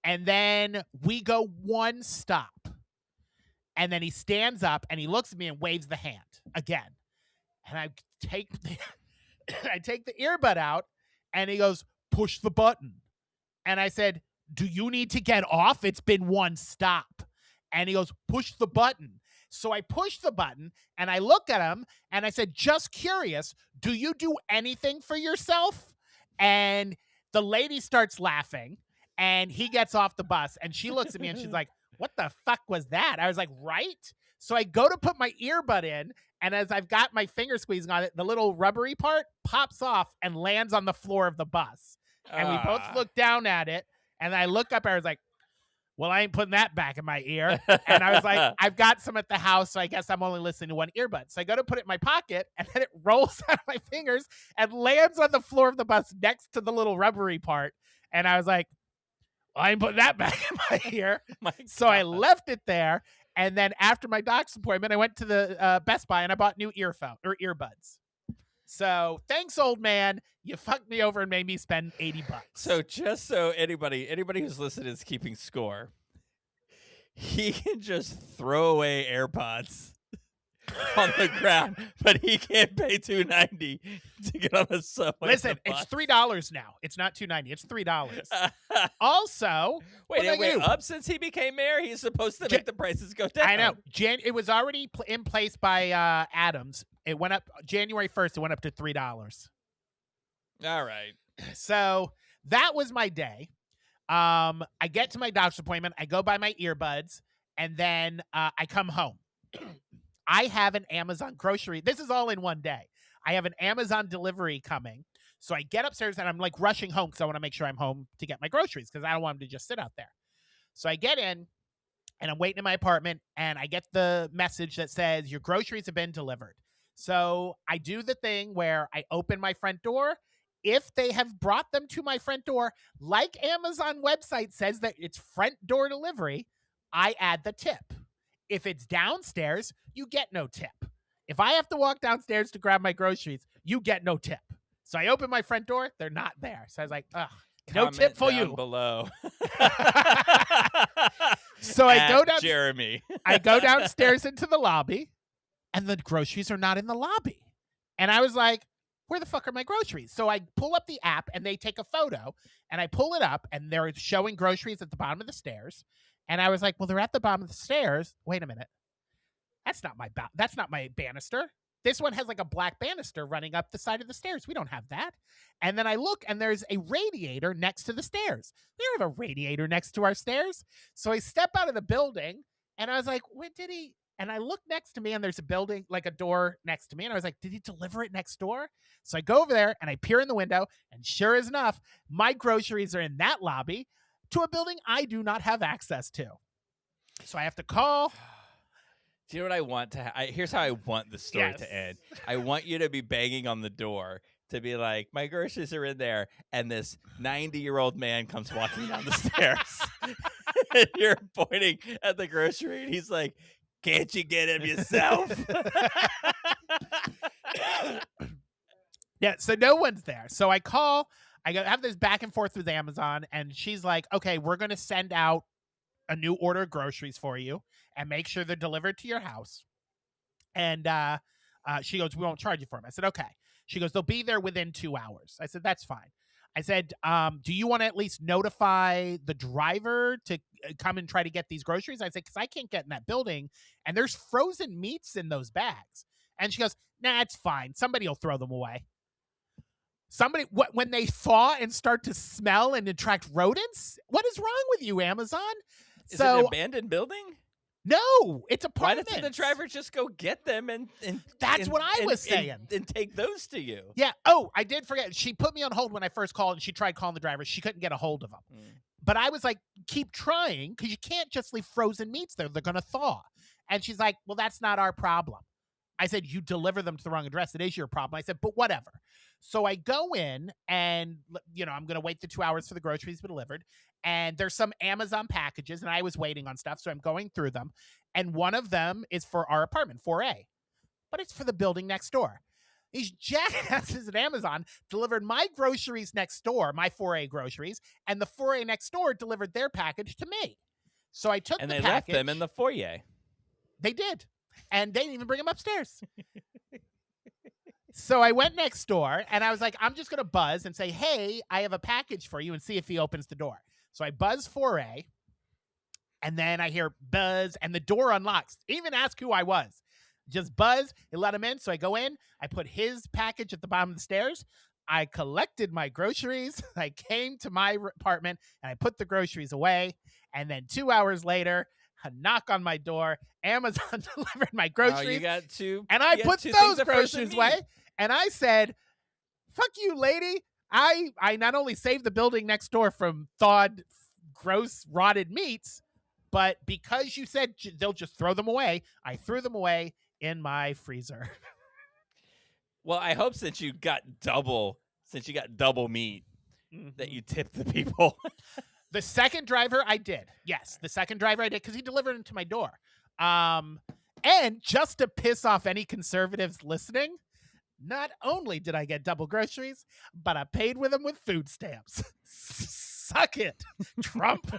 Speaker 3: And then we go one stop. And then he stands up, and he looks at me and waves the hand again. And I take the earbud out, and he goes, push the button. And I said, do you need to get off? It's been one stop. And he goes, push the button. So I push the button, and I look at him, and I said, just curious, do you do anything for yourself? And the lady starts laughing, and he gets off the bus, and she looks at me, and she's like, what the fuck was that? I was like, right? So I go to put my earbud in, and as I've got my finger squeezing on it, the little rubbery part pops off and lands on the floor of the bus. And we both look down at it, and I look up, and I was like, well, I ain't putting that back in my ear. And I was like, I've got some at the house, so I guess I'm only listening to one earbud. So I go to put it in my pocket, and then it rolls out of my fingers and lands on the floor of the bus next to the little rubbery part. And I was like, well, I ain't putting that back in my ear. So I left it there. And then after my doctor's appointment, I went to the Best Buy and I bought new earbuds. So thanks, old man. You fucked me over and made me spend $80.
Speaker 4: So just so anybody who's listening is keeping score, he can just throw away AirPods on the ground, but he can't pay $2.90 to get on the subway.
Speaker 3: Listen, it's $3 now. It's not $2.90. It's $3. Also,
Speaker 4: wait, it went up since he became mayor. He's supposed to make the prices go down.
Speaker 3: I know. It was already in place by Adams. It went up January 1st. It went up to $3.
Speaker 4: All right.
Speaker 3: So that was my day. I get to my doctor's appointment. I go buy my earbuds, and then I come home. I have an Amazon grocery. This is all in one day. I have an Amazon delivery coming. So I get upstairs, and I'm like rushing home because I want to make sure I'm home to get my groceries because I don't want them to just sit out there. So I get in, and I'm waiting in my apartment, and I get the message that says, your groceries have been delivered. So I do the thing where I open my front door. If they have brought them to my front door, like Amazon website says that it's front door delivery, I add the tip. If it's downstairs, you get no tip. If I have to walk downstairs to grab my groceries, you get no tip. So I open my front door, they're not there. So I was like, ugh, no tip for you.
Speaker 4: Below.
Speaker 3: So I go down,
Speaker 4: Jeremy.
Speaker 3: I go downstairs into the lobby, and the groceries are not in the lobby. And I was like, where the fuck are my groceries? So I pull up the app, and they take a photo, and I pull it up, and they're showing groceries at the bottom of the stairs. And I was like, well, they're at the bottom of the stairs. Wait a minute. That's not my banister. This one has like a black banister running up the side of the stairs. We don't have that. And then I look, and there's a radiator next to the stairs. We don't have a radiator next to our stairs. So I step out of the building, and I was like, when did he? And I look next to me, and there's a building, like a door next to me. And I was like, did he deliver it next door? So I go over there, and I peer in the window, and sure as enough, my groceries are in that lobby to a building I do not have access to. So I have to call.
Speaker 4: Do you know what I want to here's how I want the story to end. I want you to be banging on the door to be like, my groceries are in there, and this 90-year-old man comes walking down the stairs. And you're pointing at the grocery, and he's like, can't you get him yourself?
Speaker 3: Yeah, so no one's there. So I call. I have this back and forth with Amazon, and she's like, okay, we're going to send out a new order of groceries for you and make sure they're delivered to your house. And she goes, we won't charge you for them. I said, okay. She goes, they'll be there within 2 hours. I said, that's fine. I said, do you want to at least notify the driver to come and try to get these groceries? I said, because I can't get in that building, and there's frozen meats in those bags. And she goes, nah, it's fine. Somebody will throw them away. When they thaw and start to smell and attract rodents? What is wrong with you, Amazon?
Speaker 4: Is it an abandoned building?
Speaker 3: No, it's apartments.
Speaker 4: Why doesn't the driver just go get them and
Speaker 3: that's what I was saying.
Speaker 4: And take those to you?
Speaker 3: Yeah. Oh, I did forget. She put me on hold when I first called, and she tried calling the driver. She couldn't get a hold of him. But I was like, keep trying, because you can't just leave frozen meats there. They're going to thaw. And she's like, well, that's not our problem. I said, you deliver them to the wrong address. It is your problem. I said, but whatever. So I go in, and, I'm going to wait the 2 hours for the groceries to be delivered. And there's some Amazon packages, and I was waiting on stuff, so I'm going through them. And one of them is for our apartment, 4A. But it's for the building next door. These jackasses at Amazon delivered my groceries next door, my 4A groceries, and the 4A next door delivered their package to me. So I took the package.
Speaker 4: And they left them in the foyer.
Speaker 3: They did. And they didn't even bring them upstairs. So I went next door, and I was like, I'm just going to buzz and say, hey, I have a package for you, and see if he opens the door. So I buzz 4A, and then I hear buzz, and the door unlocks. Even ask who I was. Just buzz, it let him in. So I go in, I put his package at the bottom of the stairs. I collected my groceries. I came to my apartment, and I put the groceries away. And then 2 hours later, a knock on my door. Amazon delivered my groceries.
Speaker 4: Oh, you got two.
Speaker 3: And I put those groceries away. And I said, fuck you, lady. I not only saved the building next door from thawed, gross, rotted meats, But because you said they'll just throw them away, I threw them away in my freezer.
Speaker 4: Well, I hope since you got double meat that you tipped the people.
Speaker 3: The second driver I did. Yes, the second driver I did because he delivered them to my door. And just to piss off any conservatives listening, not only did I get double groceries, but I paid with them with food stamps. Suck it, Trump.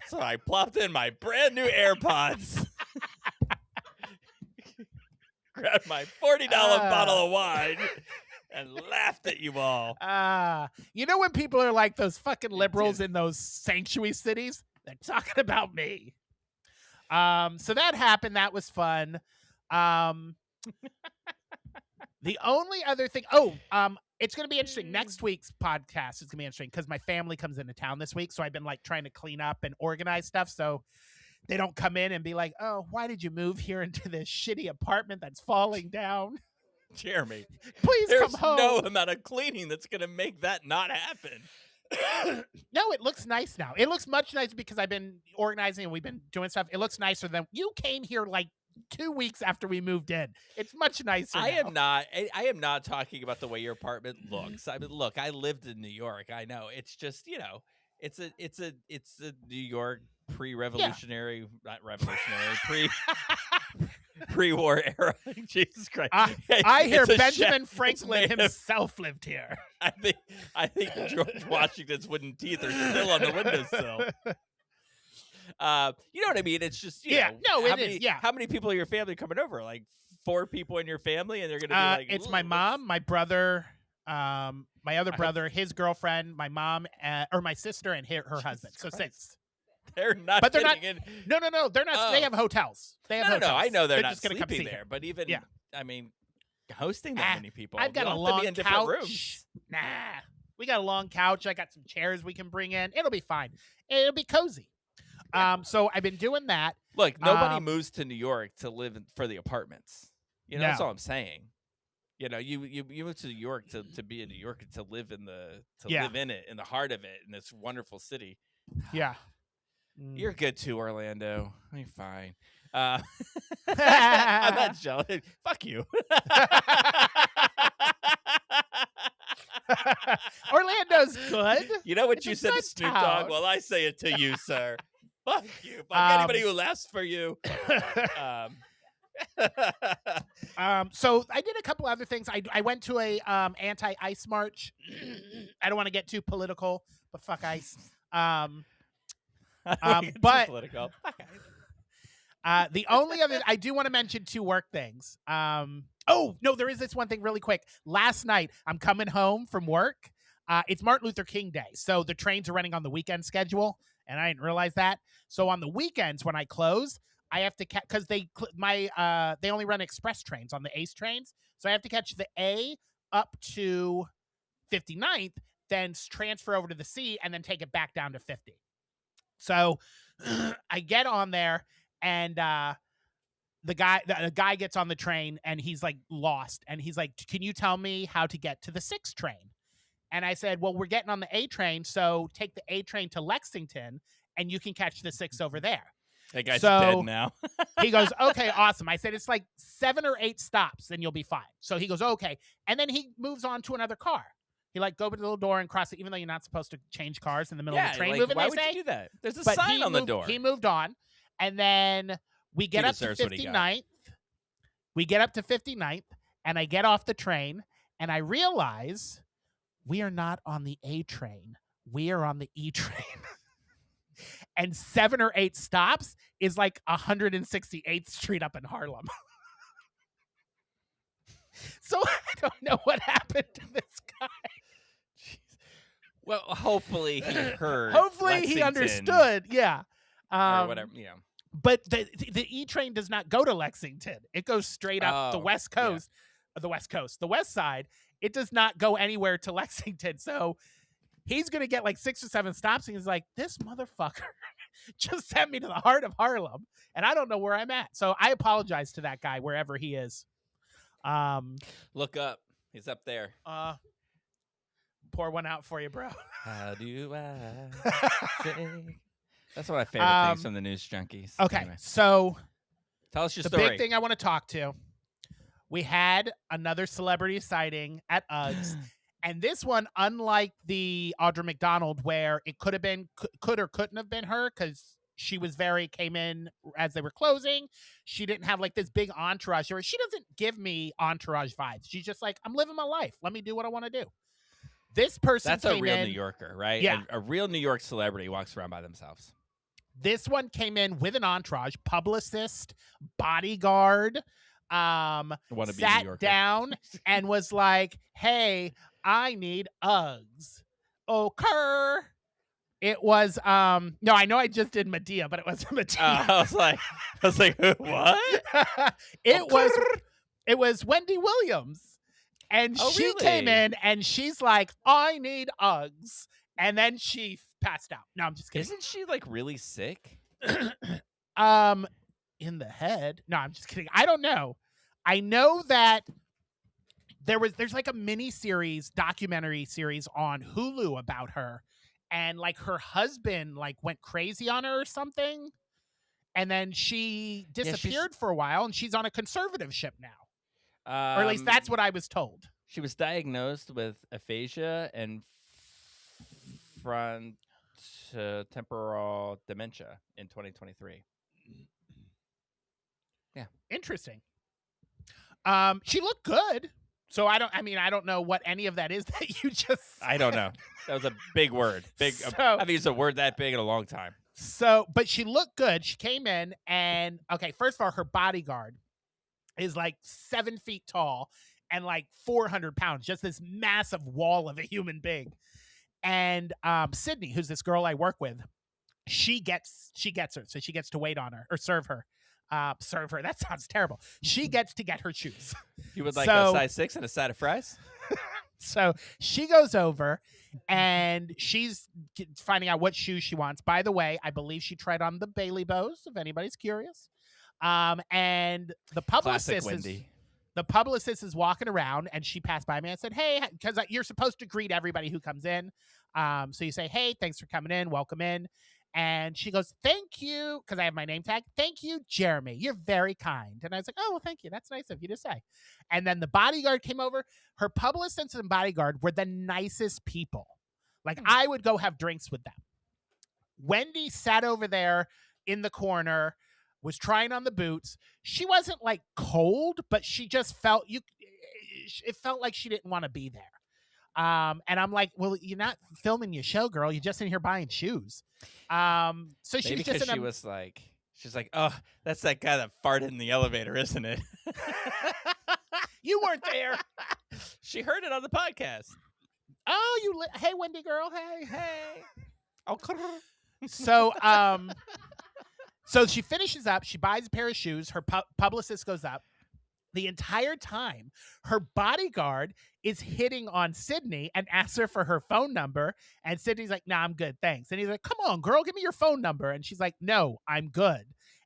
Speaker 4: So I plopped in my brand new AirPods. Grabbed my $40 bottle of wine and laughed at you all.
Speaker 3: You know when people are like those fucking liberals in those sanctuary cities? They're talking about me. So that happened. That was fun. The only other thing, it's going to be interesting. Next week's podcast is going to be interesting because my family comes into town this week. So I've been like trying to clean up and organize stuff so they don't come in and be like, oh, why did you move here into this shitty apartment that's falling down?
Speaker 4: Jeremy,
Speaker 3: Please
Speaker 4: there's
Speaker 3: come home.
Speaker 4: no amount of cleaning that's going to make that not happen.
Speaker 3: No, it looks nice now. It looks much nicer because I've been organizing and we've been doing stuff. It looks nicer than you came here like 2 weeks after we moved in. It's much nicer.
Speaker 4: I
Speaker 3: now.
Speaker 4: am not talking about the way your apartment looks. I mean, look, I lived in New York. I know. It's just, it's a New York pre-revolutionary, not revolutionary, pre-war era. Jesus Christ.
Speaker 3: I hear
Speaker 4: It's a
Speaker 3: Benjamin
Speaker 4: shed.
Speaker 3: Franklin
Speaker 4: It's made of-
Speaker 3: himself lived here.
Speaker 4: I think George Washington's wooden teeth are still on the windowsill. You know what I mean? It's just How many people in your family coming over? Like 4 people in your family, and they're going to be like,
Speaker 3: it's my mom, my brother, my other brother, his girlfriend, my mom, or my sister, and her husband. So 6.
Speaker 4: They're not.
Speaker 3: But they're not.
Speaker 4: in.
Speaker 3: No, they're not.
Speaker 4: Oh.
Speaker 3: They have hotels. They have
Speaker 4: No,
Speaker 3: hotels.
Speaker 4: I know they're not
Speaker 3: just gonna come
Speaker 4: sleeping
Speaker 3: see
Speaker 4: there.
Speaker 3: him.
Speaker 4: But even,
Speaker 3: Yeah.
Speaker 4: I mean, hosting that many people,
Speaker 3: I've got
Speaker 4: you
Speaker 3: a
Speaker 4: don't have to
Speaker 3: long
Speaker 4: be in different
Speaker 3: couch.
Speaker 4: rooms.
Speaker 3: Nah, we got a long couch. I got some chairs we can bring in. It'll be fine. It'll be cozy. So I've been doing that.
Speaker 4: Look, nobody moves to New York to live for the apartments. That's
Speaker 3: No.
Speaker 4: all I'm saying. You moved to New York to be in New York and to live in live in it, in the heart of it, in this wonderful city.
Speaker 3: Yeah.
Speaker 4: You're good too, Orlando. You're fine. I'm not jealous. Fuck you.
Speaker 3: Orlando's good.
Speaker 4: You know what
Speaker 3: It's
Speaker 4: you
Speaker 3: a
Speaker 4: said to
Speaker 3: good
Speaker 4: Snoop
Speaker 3: town.
Speaker 4: Dogg? Well, I say it to you, sir. Fuck you. Fuck anybody who laughs for you.
Speaker 3: So I did a couple other things. I went to a anti-ice march. I don't want to get too political, but fuck ice. But
Speaker 4: political.
Speaker 3: the only other I do want to mention 2 work things. Oh no, there is this one thing really quick. Last night, I'm coming home from work. It's Martin Luther King Day, so the trains are running on the weekend schedule, and I didn't realize that. So on the weekends when I close, I have to catch because they only run express trains on the ACE trains, so I have to catch the A up to 59th, then transfer over to the C, and then take it back down to 50. So I get on there, and the guy gets on the train, and he's like lost, and he's like, "Can you tell me how to get to the 6 train?" And I said, "Well, we're getting on the A train, so take the A train to Lexington, and you can catch the 6 over there."
Speaker 4: That guy's dead now.
Speaker 3: He goes, "Okay, awesome." I said, "It's like 7 or 8 stops, then you'll be fine." So he goes, "Okay," and then he moves on to another car. He go to the little door and cross it, even though you're not supposed to change cars in the middle of the train moving.
Speaker 4: Why
Speaker 3: they
Speaker 4: would
Speaker 3: say.
Speaker 4: you do that? There's a
Speaker 3: But
Speaker 4: sign on the
Speaker 3: moved-
Speaker 4: door.
Speaker 3: He moved on, and then we get
Speaker 4: He
Speaker 3: up to
Speaker 4: deserves what he got.
Speaker 3: 59th. We get up to 59th, and I get off the train, and I realize we are not on the A train. We are on the E train. And 7 or 8 stops is like 168th Street up in Harlem. So I don't know what happened to this guy.
Speaker 4: Well, hopefully he heard.
Speaker 3: Hopefully he
Speaker 4: Lexington
Speaker 3: understood. Yeah.
Speaker 4: or whatever.
Speaker 3: But the E train does not go to Lexington. It goes straight up the West
Speaker 4: yeah.
Speaker 3: Coast, the West Side. It does not go anywhere to Lexington. So he's going to get like 6 or 7 stops. And he's like, this motherfucker just sent me to the heart of Harlem. And I don't know where I'm at. So I apologize to that guy wherever he is.
Speaker 4: Look up. He's up there.
Speaker 3: pour one out for you, bro.
Speaker 4: How do I say? That's one of my favorite things from the News Junkies.
Speaker 3: Okay,
Speaker 4: Anyway,
Speaker 3: so
Speaker 4: tell us your
Speaker 3: the
Speaker 4: story.
Speaker 3: big thing I want to talk to, we had another celebrity sighting at Uggs. And this one, unlike the Audra McDonald, where it could have been, could or couldn't have been her, because she was came in as they were closing. She didn't have like this big entourage. She doesn't give me entourage vibes. She's just like, I'm living my life. Let me do what I want to do. This person
Speaker 4: That's
Speaker 3: came
Speaker 4: a real
Speaker 3: in,
Speaker 4: New Yorker, right?
Speaker 3: Yeah.
Speaker 4: A real New York celebrity walks around by themselves.
Speaker 3: This one came in with an entourage, publicist, bodyguard,
Speaker 4: Wanna be New
Speaker 3: sat
Speaker 4: Yorker.
Speaker 3: down and was like, hey, I need Uggs. Okay. It was no, I know I just did Medea, but it wasn't Medea.
Speaker 4: I was like, what?
Speaker 3: It was Wendy Williams. And
Speaker 4: Oh,
Speaker 3: she came
Speaker 4: really?
Speaker 3: in and she's like, I need Uggs. And then she passed out. No, I'm just kidding.
Speaker 4: Isn't she like really sick?
Speaker 3: In the head. No, I'm just kidding. I don't know. I know that there's like a mini series, documentary series on Hulu about her, and like her husband like went crazy on her or something, and then she disappeared for a while, and she's on a conservative ship now, or at least that's what I was told.
Speaker 4: She was diagnosed with aphasia and frontotemporal dementia in 2023. Yeah,
Speaker 3: interesting. She looked good. So I don't know what any of that is that you just
Speaker 4: I don't know. That was a big word. Big.
Speaker 3: So-
Speaker 4: I think it's a word that big in a long time.
Speaker 3: So, but she looked good. She came in and, okay, first of all, her bodyguard is like 7 feet tall and like 400 pounds, just this massive wall of a human being. And Sydney, who's this girl I work with, she gets her. So she gets to wait on her or serve her. Serve her. That sounds terrible. She gets to get her shoes.
Speaker 4: You would like a size 6 and a side of fries?
Speaker 3: So she goes over and she's finding out what shoes she wants. By the way, I believe she tried on the Bailey Bows, if anybody's curious. And the publicist is walking around, and she passed by me and said, hey, because you're supposed to greet everybody who comes in. So you say, hey, thanks for coming in. Welcome in. And she goes, thank you, because I have my name tag. Thank you, Jeremy. You're very kind. And I was like, oh, well, thank you. That's nice of you to say. And then the bodyguard came over. Her publicist and bodyguard were the nicest people. Like, I would go have drinks with them. Wendy sat over there in the corner, was trying on the boots. She wasn't like cold, but she just it felt like she didn't want to be there. And I'm like, well, you're not filming your show, girl. You're just in here buying shoes. So she's just
Speaker 4: she's like, oh, that's that guy that farted in the elevator, isn't it?
Speaker 3: You weren't there.
Speaker 4: She heard it on the podcast.
Speaker 3: Oh, hey, Wendy girl. Hey.
Speaker 4: Oh,
Speaker 3: So, so she finishes up. She buys a pair of shoes. Her publicist goes up. The entire time, her bodyguard is hitting on Sydney and asks her for her phone number. And Sydney's like, nah, I'm good, thanks. And he's like, come on, girl, give me your phone number. And she's like, no, I'm good.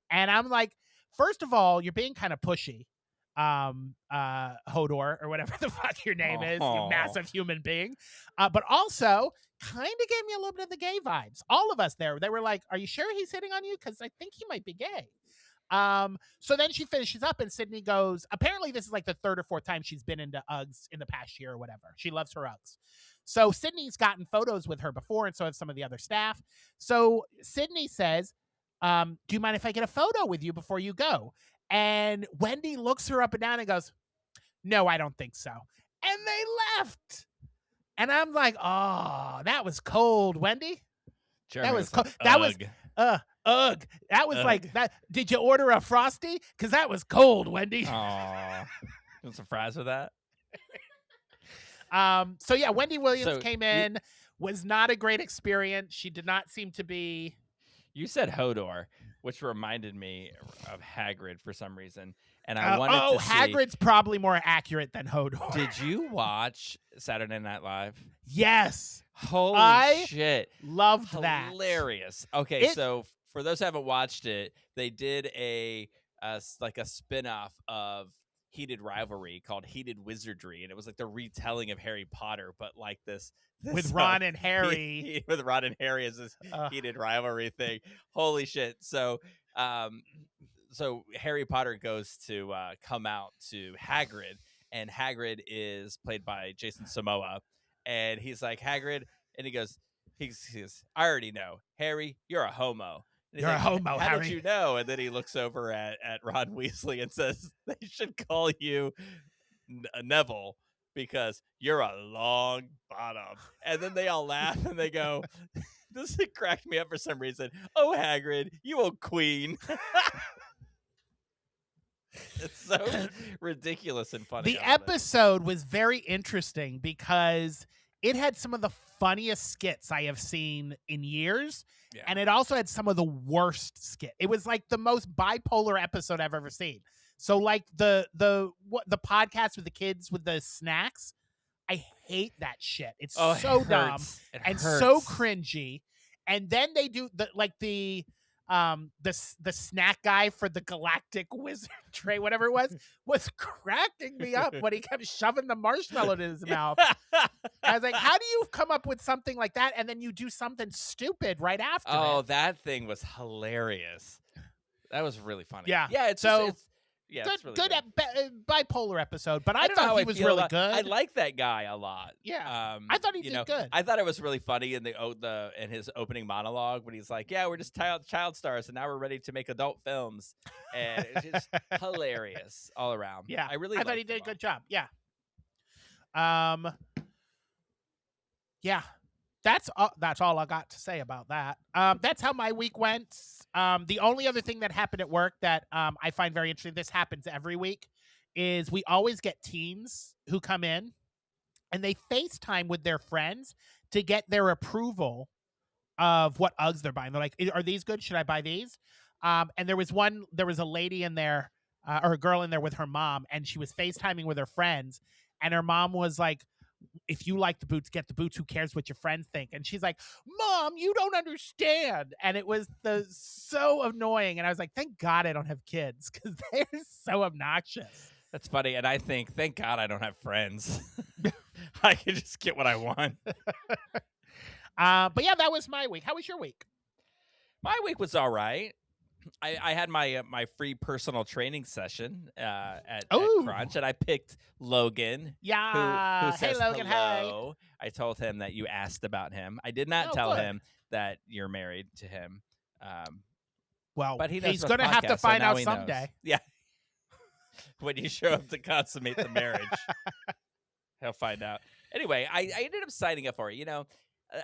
Speaker 3: And I'm like, first of all, you're being kind of pushy, Hodor, or whatever the fuck your name is, you massive human being. But also kind of gave me a little bit of the gay vibes. All of us there, they were like, are you sure he's hitting on you? Because I think he might be gay. So then she finishes up and Sydney goes, apparently this is like the third or fourth time she's been into Uggs in the past year or whatever. She loves her Uggs. So Sydney's gotten photos with her before, and so have some of the other staff. So Sydney says, do you mind if I get a photo with you before you go? And Wendy looks her up and down and goes, no, I don't think so. And they left. And I'm like, oh, that was cold, Wendy.
Speaker 4: Jeremy
Speaker 3: That was cold. That was ugh. That was like that. Did you order a Frosty? Because that was cold, Wendy.
Speaker 4: Aw. You want some fries with that?
Speaker 3: So yeah, Wendy Williams came in, was not a great experience. She did not seem to be.
Speaker 4: You said Hodor, which reminded me of Hagrid for some reason. And I wanted to see.
Speaker 3: Hagrid's probably more accurate than Hodor.
Speaker 4: Did you watch Saturday Night Live?
Speaker 3: Yes.
Speaker 4: Holy shit.
Speaker 3: Loved that.
Speaker 4: Hilarious. Okay, so for those who haven't watched it, they did a spin-off of heated rivalry called Heated Wizardry, and it was like the retelling of Harry Potter, but like this
Speaker 3: With Ron and Harry.
Speaker 4: with Ron and Harry as this heated rivalry thing. Holy shit! So Harry Potter goes to come out to Hagrid, and Hagrid is played by Jason Momoa, and he's like, Hagrid, and he goes, I already know, Harry, you're a homo. And he's
Speaker 3: You're a
Speaker 4: like,
Speaker 3: homo,
Speaker 4: How
Speaker 3: Harry.
Speaker 4: did you know? And then he looks over at Ron Weasley and says, they should call you Neville because you're a long bottom. And then they all laugh and they go, this cracked me up for some reason. Oh, Hagrid, you old queen. It's so ridiculous and funny.
Speaker 3: The episode was very interesting because it had some of the funniest skits I have seen in years.
Speaker 4: Yeah.
Speaker 3: And it also had some of the worst skit. It was like the most bipolar episode I've ever seen. So like the podcast with the kids with the snacks, I hate that shit. It's so dumb and so cringy. And then they do the snack guy for the Galactic Wizard tray, whatever it was cracking me up when he kept shoving the marshmallow in his mouth. I was like, how do you come up with something like that and then you do something stupid right after it?
Speaker 4: That thing was hilarious. That was really funny.
Speaker 3: Yeah.
Speaker 4: Yeah, it's really
Speaker 3: good. Bipolar episode, but I thought he was really good.
Speaker 4: I like that guy a lot.
Speaker 3: Yeah, I thought he did good.
Speaker 4: I thought it was really funny in in his opening monologue when he's like, "Yeah, we're just child stars, and now we're ready to make adult films," and it's just hilarious all around.
Speaker 3: Yeah,
Speaker 4: I
Speaker 3: thought he did a good job. Yeah. Yeah. That's all I got to say about that. That's how my week went. The only other thing that happened at work that I find very interesting, this happens every week, is we always get teens who come in and they FaceTime with their friends to get their approval of what Uggs they're buying. They're like, are these good? Should I buy these? And there was a lady in there, or a girl in there with her mom, and she was FaceTiming with her friends, and her mom was like, if you like the boots, get the boots. Who cares what your friends think? And she's like, Mom, you don't understand. And it was so annoying. And I was like, thank God I don't have kids because they're so obnoxious.
Speaker 4: That's funny. And I think, thank God I don't have friends. I can just get what I want.
Speaker 3: But yeah, that was my week. How was your week?
Speaker 4: My week was all right. I had my free personal training session at Crunch, and I picked Logan.
Speaker 3: Yeah.
Speaker 4: Who says
Speaker 3: hey, Logan.
Speaker 4: hello. Hey. I told him that you asked about him. I did not tell him that you're married to him.
Speaker 3: Well,
Speaker 4: but
Speaker 3: he's going to have to find out someday.
Speaker 4: Knows. Yeah. When you show up to consummate the marriage, he'll find out. Anyway, I ended up signing up for it. You know,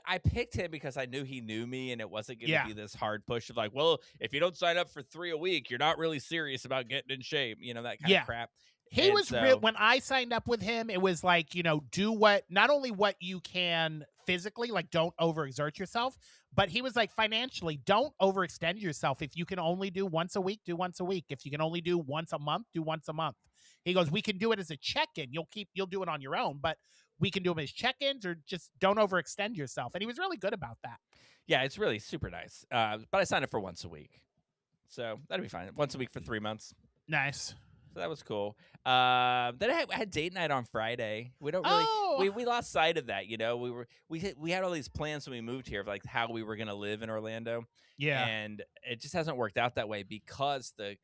Speaker 4: I picked him because I knew he knew me, and it wasn't going to be this hard push of like, well, if you don't sign up for 3 a week, you're not really serious about getting in shape. You know, that kind of crap.
Speaker 3: He was real. When I signed up with him, it was like, you know, do not only what you can physically, like don't overexert yourself, but he was like financially, don't overextend yourself. If you can only do once a week, do once a week. If you can only do once a month, do once a month. He goes, we can do it as a check-in. You'll do it on your own, but we can do them as check-ins, or just don't overextend yourself. And he was really good about that.
Speaker 4: Yeah, it's really super nice. But I signed up for once a week. So that'd be fine. Once a week for 3 months.
Speaker 3: Nice.
Speaker 4: So that was cool. Then I had date night on Friday. We don't really we lost sight of that, you know. We had all these plans when we moved here of like how we were going to live in Orlando.
Speaker 3: Yeah.
Speaker 4: And it just hasn't worked out that way because the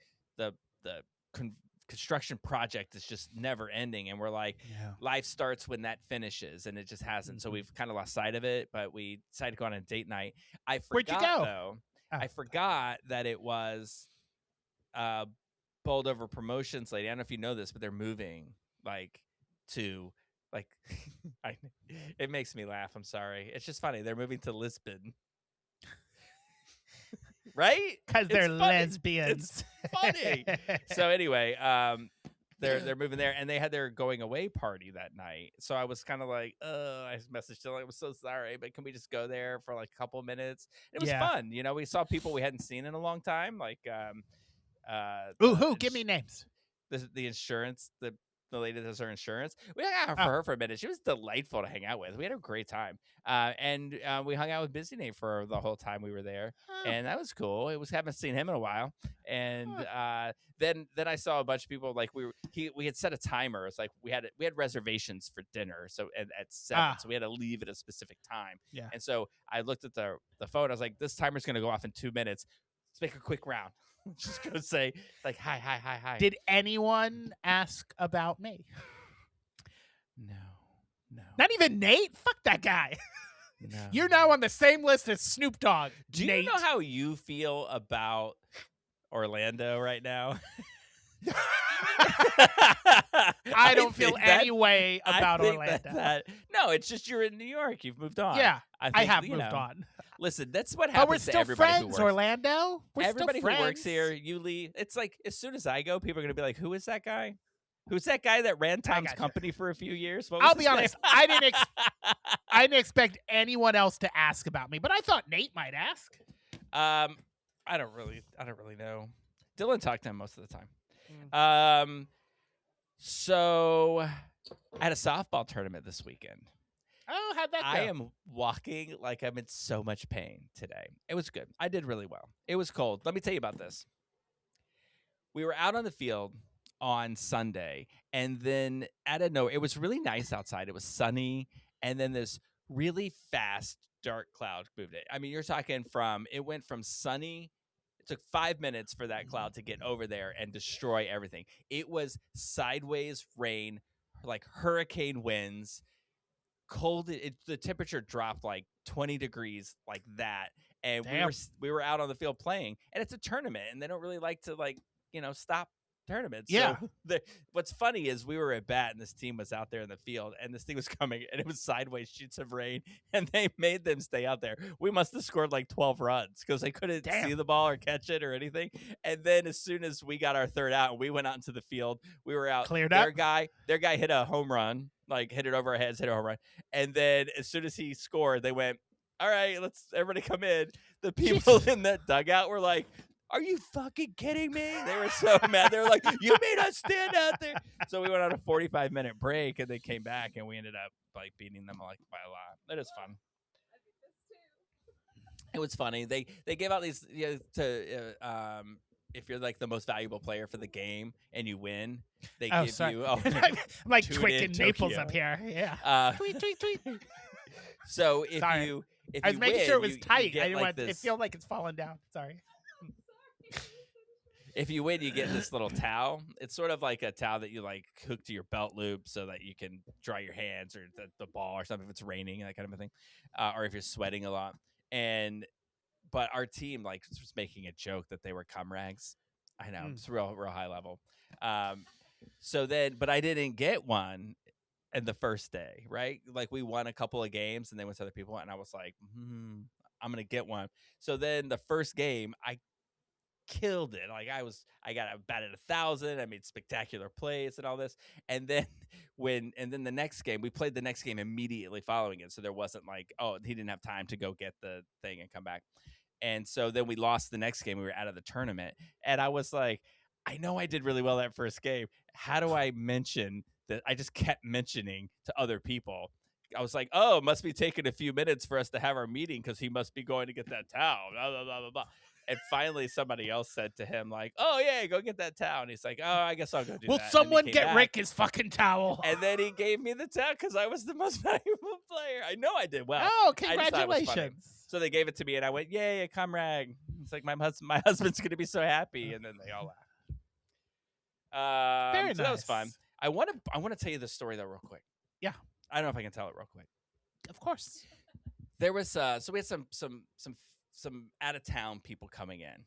Speaker 4: construction project is just never ending, and we're like, life starts when that finishes, and it just hasn't. So we've kind of lost sight of it, but we decided to go on a date night. I forgot,
Speaker 3: where'd you go?
Speaker 4: Though. I forgot that it was Bowled Over Promotions lady. I don't know if you know this, but they're moving it makes me laugh. I'm sorry. It's just funny. They're moving to Lisbon. Right?
Speaker 3: Because they're lesbians.
Speaker 4: It's funny. So anyway, they're moving there, and they had their going away party that night. So I was kind of like, I messaged them, like, I'm so sorry, but can we just go there for like a couple of minutes? It was fun. You know, we saw people we hadn't seen in a long time. Like,
Speaker 3: who? Give me names.
Speaker 4: The insurance, the the lady that does her insurance. We hung out for her for a minute. She was delightful to hang out with. We had a great time. And we hung out with Busy Nate for the whole time we were there. And that was cool. Haven't seen him in a while. And then I saw a bunch of people, like we had set a timer. It's like we had reservations for dinner. So at 7, so we had to leave at a specific time.
Speaker 3: Yeah.
Speaker 4: And so I looked at the phone. I was like, this timer's going to go off in 2 minutes. Let's make a quick round. Just gonna say like hi.
Speaker 3: Did anyone ask about me?
Speaker 4: No.
Speaker 3: Not even Nate? Fuck that guy.
Speaker 4: No.
Speaker 3: You're now on the same list as Snoop Dogg.
Speaker 4: Do
Speaker 3: Nate.
Speaker 4: you know how you feel about Orlando right now?
Speaker 3: I don't feel any way about
Speaker 4: I think
Speaker 3: Orlando.
Speaker 4: No, it's just you're in New York. You've moved on.
Speaker 3: Yeah, I have
Speaker 4: you
Speaker 3: moved
Speaker 4: know,
Speaker 3: on.
Speaker 4: Listen, that's what
Speaker 3: But
Speaker 4: happens
Speaker 3: we're
Speaker 4: to
Speaker 3: still
Speaker 4: everybody who
Speaker 3: friends,
Speaker 4: works.
Speaker 3: Orlando. We're
Speaker 4: Everybody
Speaker 3: still
Speaker 4: who works
Speaker 3: friends.
Speaker 4: here, you leave. It's like as soon as I go, people are gonna be like, "Who is that guy? Who's that guy that ran Tom's
Speaker 3: gotcha.
Speaker 4: company for a few years?" What was
Speaker 3: I'll
Speaker 4: his
Speaker 3: be honest.
Speaker 4: name?
Speaker 3: I didn't expect anyone else to ask about me, but I thought Nate might ask.
Speaker 4: I don't really know. Dylan talked to him most of the time. So I had a softball tournament this weekend.
Speaker 3: Oh, how'd that go?
Speaker 4: I am walking like I'm in so much pain today. It was good. I did really well. It was cold. Let me tell you about this. We were out on the field on Sunday, and then out of nowhere, it was really nice outside. It was sunny, and then this really fast dark cloud moved it. I mean, you're talking it went from sunny. It took 5 minutes for that cloud to get over there and destroy everything. It was sideways rain, like hurricane winds, cold. The temperature dropped like 20 degrees, like that. And we were out on the field playing, and it's a tournament, and they don't really like to stop tournaments.
Speaker 3: Yeah.
Speaker 4: So what's funny is we were at bat, and this team was out there in the field, and this thing was coming, and it was sideways sheets of rain, and they made them stay out there. We must have scored like 12 runs because they couldn't see the ball or catch it or anything. And then as soon as we got our third out and we went out into the field, we were out.
Speaker 3: Cleared
Speaker 4: their
Speaker 3: up.
Speaker 4: Their guy hit a home run, like hit it over our heads, hit a home run. And then as soon as he scored, they went, "All right, let's everybody come in." The people in that dugout were like, "Are you fucking kidding me?" They were so mad. They were like, "You made us stand out there." So we went on a 45-minute break, and they came back, and we ended up like beating them like by a lot. It was fun. It was funny. They gave out these if you're like the most valuable player for the game and you win, they give you. Oh,
Speaker 3: I'm like
Speaker 4: tune
Speaker 3: Twick
Speaker 4: in
Speaker 3: and Naples
Speaker 4: Tokyo.
Speaker 3: up here. Yeah. Tweet.
Speaker 4: So if
Speaker 3: Sorry.
Speaker 4: you
Speaker 3: I was making
Speaker 4: win,
Speaker 3: sure it was
Speaker 4: you
Speaker 3: tight.
Speaker 4: get
Speaker 3: I didn't
Speaker 4: like
Speaker 3: want it
Speaker 4: this.
Speaker 3: feel like it's falling down. Sorry.
Speaker 4: If you win, you get this little towel. It's sort of like a towel that you like hook to your belt loop so that you can dry your hands or the ball or something if it's raining, that kind of a thing, or if you're sweating a lot. But our team like was making a joke that they were cum rags. I know it's real high level. But I didn't get one in the first day, right? Like we won a couple of games and they went to other people, and I was like, I'm gonna get one. So then the first game, I killed it. Like I got batted 1,000. I made spectacular plays and all this. And then the next game, we played the next game immediately following it. So there wasn't like, oh, he didn't have time to go get the thing and come back. And so then we lost the next game. We were out of the tournament. And I was like, I know I did really well that first game. How do I mention that? I just kept mentioning to other people. I was like, oh, it must be taking a few minutes for us to have our meeting because he must be going to get that towel. Blah, blah, blah, blah, blah. And finally, somebody else said to him, like, oh, yeah, go get that towel. And he's like, oh, I guess I'll go do that.
Speaker 3: Will
Speaker 4: And
Speaker 3: someone
Speaker 4: he came
Speaker 3: get
Speaker 4: back,
Speaker 3: Rick his fucking towel?
Speaker 4: And then he gave me the towel because I was the most valuable player. I know I did well.
Speaker 3: Oh,
Speaker 4: I just thought it was funny.
Speaker 3: congratulations.
Speaker 4: So they gave it to me, and I went, yay, a cum rag. It's like my husband's going to be so happy. And then they all laughed.
Speaker 3: Very nice.
Speaker 4: So that was fun. I want to tell you this story, though, real quick.
Speaker 3: Yeah.
Speaker 4: I don't know if I can tell it real quick.
Speaker 3: Of course.
Speaker 4: There was so we had some out of town people coming in.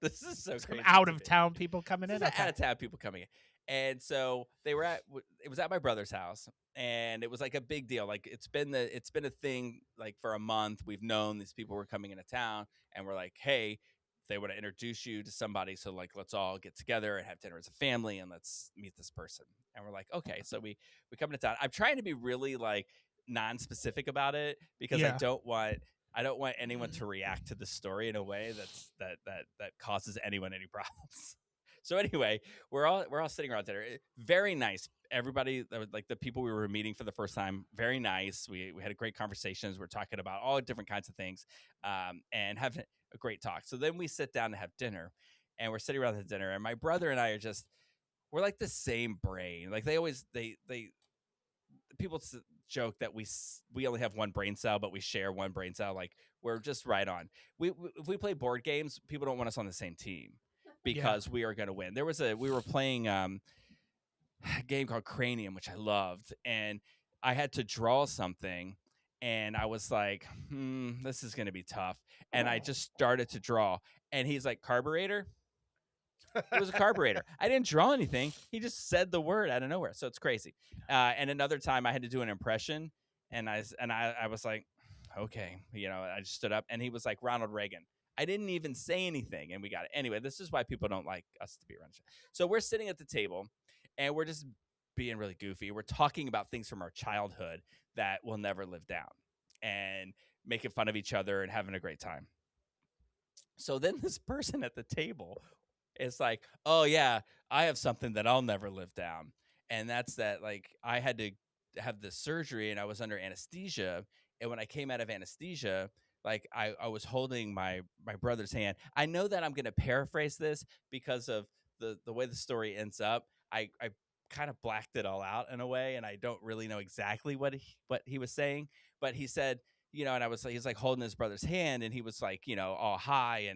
Speaker 4: This is so
Speaker 3: Some
Speaker 4: crazy.
Speaker 3: out of town people coming in.
Speaker 4: Out of town people coming in, and so they were it was at my brother's house, and it was like a big deal. Like it's been a thing like for a month. We've known these people were coming into town, and we're like, hey, they want to introduce you to somebody, so like let's all get together and have dinner as a family, and let's meet this person. And we're like, okay, so we come into town. I'm trying to be really like non-specific about it because I don't want anyone to react to the story in a way that causes anyone any problems. So anyway, we're all sitting around dinner. Very nice. Everybody, like the people we were meeting for the first time, very nice. We had a great conversations. We're talking about all different kinds of things, and having a great talk. So then we sit down to have dinner, and we're sitting around the dinner, and my brother and I are we're like the same brain. Like they people joke that we only have one brain cell, but we share one brain cell. Like we're just right on. If we play board games, people don't want us on the same team because we are going to win. We were playing a game called Cranium, which I loved, and I had to draw something, and I was like, this is going to be tough, and I just started to draw, and he's like, carburetor. It was a carburetor. I didn't draw anything. He just said the word out of nowhere. So it's crazy. And another time I had to do an impression, and I was like, okay, I just stood up, and he was like Ronald Reagan. I didn't even say anything, and we got it. Anyway, this is why people don't like us to be around. So we're sitting at the table, and we're just being really goofy. We're talking about things from our childhood that will never live down, and making fun of each other and having a great time. So then this person at the table, it's like, oh yeah, I have something that I'll never live down. And that's that, like, I had to have this surgery and I was under anesthesia. And when I came out of anesthesia, like I was holding my brother's hand. I know that I'm going to paraphrase this because of the way the story ends up. I kind of blacked it all out in a way, and I don't really know exactly what he was saying. But he said, and he's like holding his brother's hand, and he was like, all high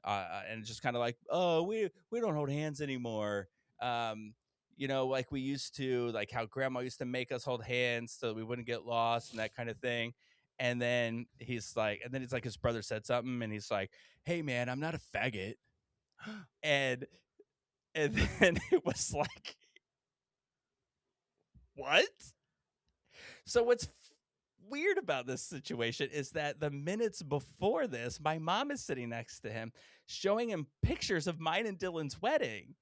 Speaker 4: and just kind of like, oh, we don't hold hands anymore. Like we used to, like how grandma used to make us hold hands so we wouldn't get lost and that kind of thing. And then he's like, his brother said something, and he's like, hey man, I'm not a faggot. and then it was like, what? So what's weird about this situation is that the minutes before this, my mom is sitting next to him, showing him pictures of mine and Dylan's wedding,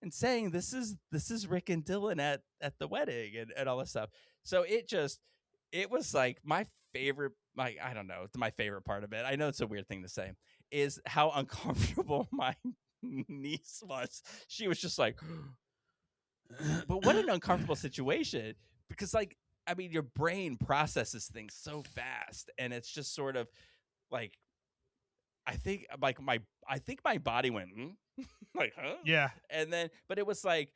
Speaker 4: and saying, "This is Rick and Dylan at the wedding," and all this stuff. So it was like my favorite. Like, I don't know, my favorite part of it. I know it's a weird thing to say, is how uncomfortable my niece was. She was just like, but what an uncomfortable situation, because like, I mean, your brain processes things so fast, and it's just sort of like, I think my body went like, huh?
Speaker 3: Yeah.
Speaker 4: And then, but it was like,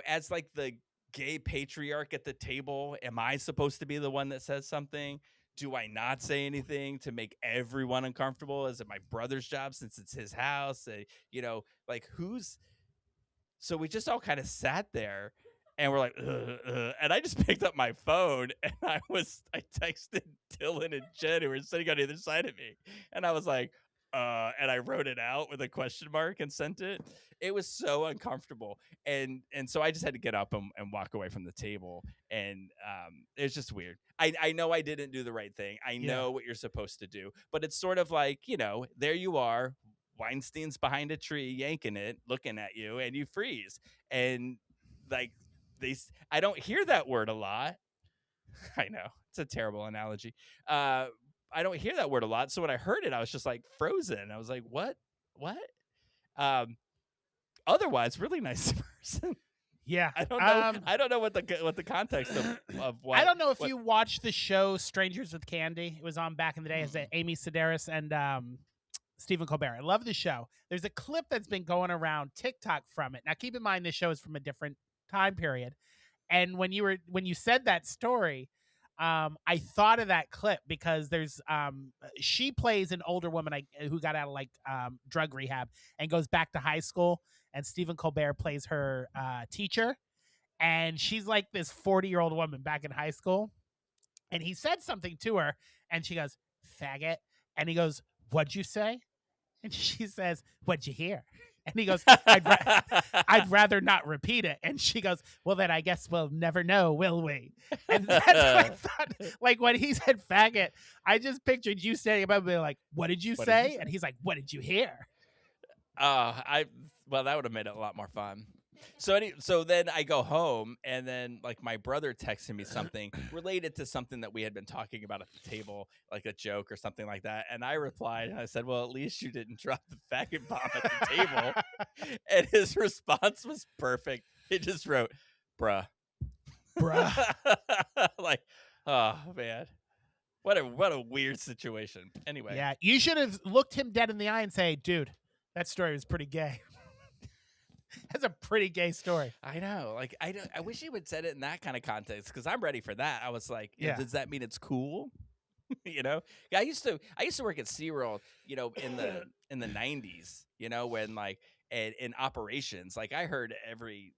Speaker 4: as like the gay patriarch at the table, am I supposed to be the one that says something? Do I not say anything to make everyone uncomfortable? Is it my brother's job since it's his house? Like who's? So we just all kind of sat there, and we're like, and I just picked up my phone, and I texted Dylan and Jen, who were sitting on the other side of me, and I was like, and I wrote it out with a question mark and sent it. It was so uncomfortable, and so I just had to get up and walk away from the table, and it's just weird. I know I didn't do the right thing. I know what you're supposed to do, but it's sort of like, there you are. Weinstein's behind a tree, yanking it, looking at you, and you freeze. And like I don't hear that word a lot. I know it's a terrible analogy. I don't hear that word a lot. So when I heard it, I was just like frozen. I was like, what? Otherwise, really nice person.
Speaker 3: Yeah.
Speaker 4: I don't know. I don't know what the context of what.
Speaker 3: I don't know if you watched the show Strangers with Candy. It was on back in the day. It's Amy Sedaris and Stephen Colbert. I love the show. There's a clip that's been going around TikTok from it. Now, keep in mind, this show is from a different time period. And when you said that story, I thought of that clip because there's she plays an older woman who got out of drug rehab and goes back to high school. And Stephen Colbert plays her teacher, and she's like this 40-year-old woman back in high school. And he said something to her, and she goes, "Faggot," and he goes, "What'd you say?" And she says, "What'd you hear?" And he goes, I'd rather not repeat it. And she goes, "Well, then I guess we'll never know, will we?" And that's what I thought. Like when he said faggot, I just pictured you saying about me like, "What did you say?" And he's like, "What did you hear?"
Speaker 4: Well, that would have made it a lot more fun. So then I go home, and then like my brother texted me something related to something that we had been talking about at the table, like a joke or something like that. And I replied, and I said, "Well, at least you didn't drop the faggot bomb at the table." And his response was perfect. He just wrote, "Bruh." Like, oh man, what a weird situation. Anyway,
Speaker 3: Yeah, you should have looked him dead in the eye and say, "Dude, that story was pretty gay." That's a pretty gay story.
Speaker 4: I know. Like, I wish he would said it in that kind of context, because I'm ready for that. I was like,
Speaker 3: Yeah.
Speaker 4: does that mean it's cool? You know, yeah, I used to work at SeaWorld, you know, in the 90s, you know, when like in operations, like I heard every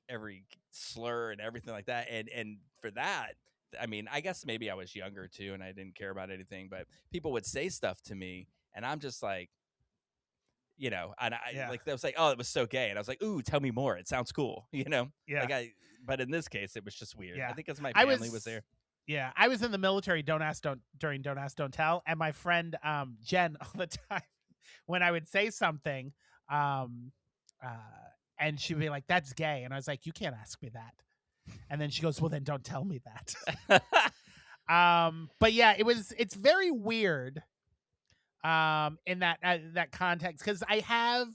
Speaker 4: slur and everything like that, and for that, I mean, I guess maybe I was younger too, and I didn't care about anything, but people would say stuff to me, and I'm just like, you know, and I like, they was like, "Oh, it was so gay," and I was like, "Ooh, tell me more. It sounds cool," you know.
Speaker 3: Yeah.
Speaker 4: Like but in this case, it was just weird.
Speaker 3: Yeah.
Speaker 4: I think because my
Speaker 3: I
Speaker 4: family was there.
Speaker 3: Yeah, I was in the military. Don't ask, don't tell. And my friend Jen, all the time, when I would say something, and she'd be like, "That's gay," and I was like, "You can't ask me that." And then she goes, "Well, then don't tell me that." But yeah, it's very weird. In that context, because I have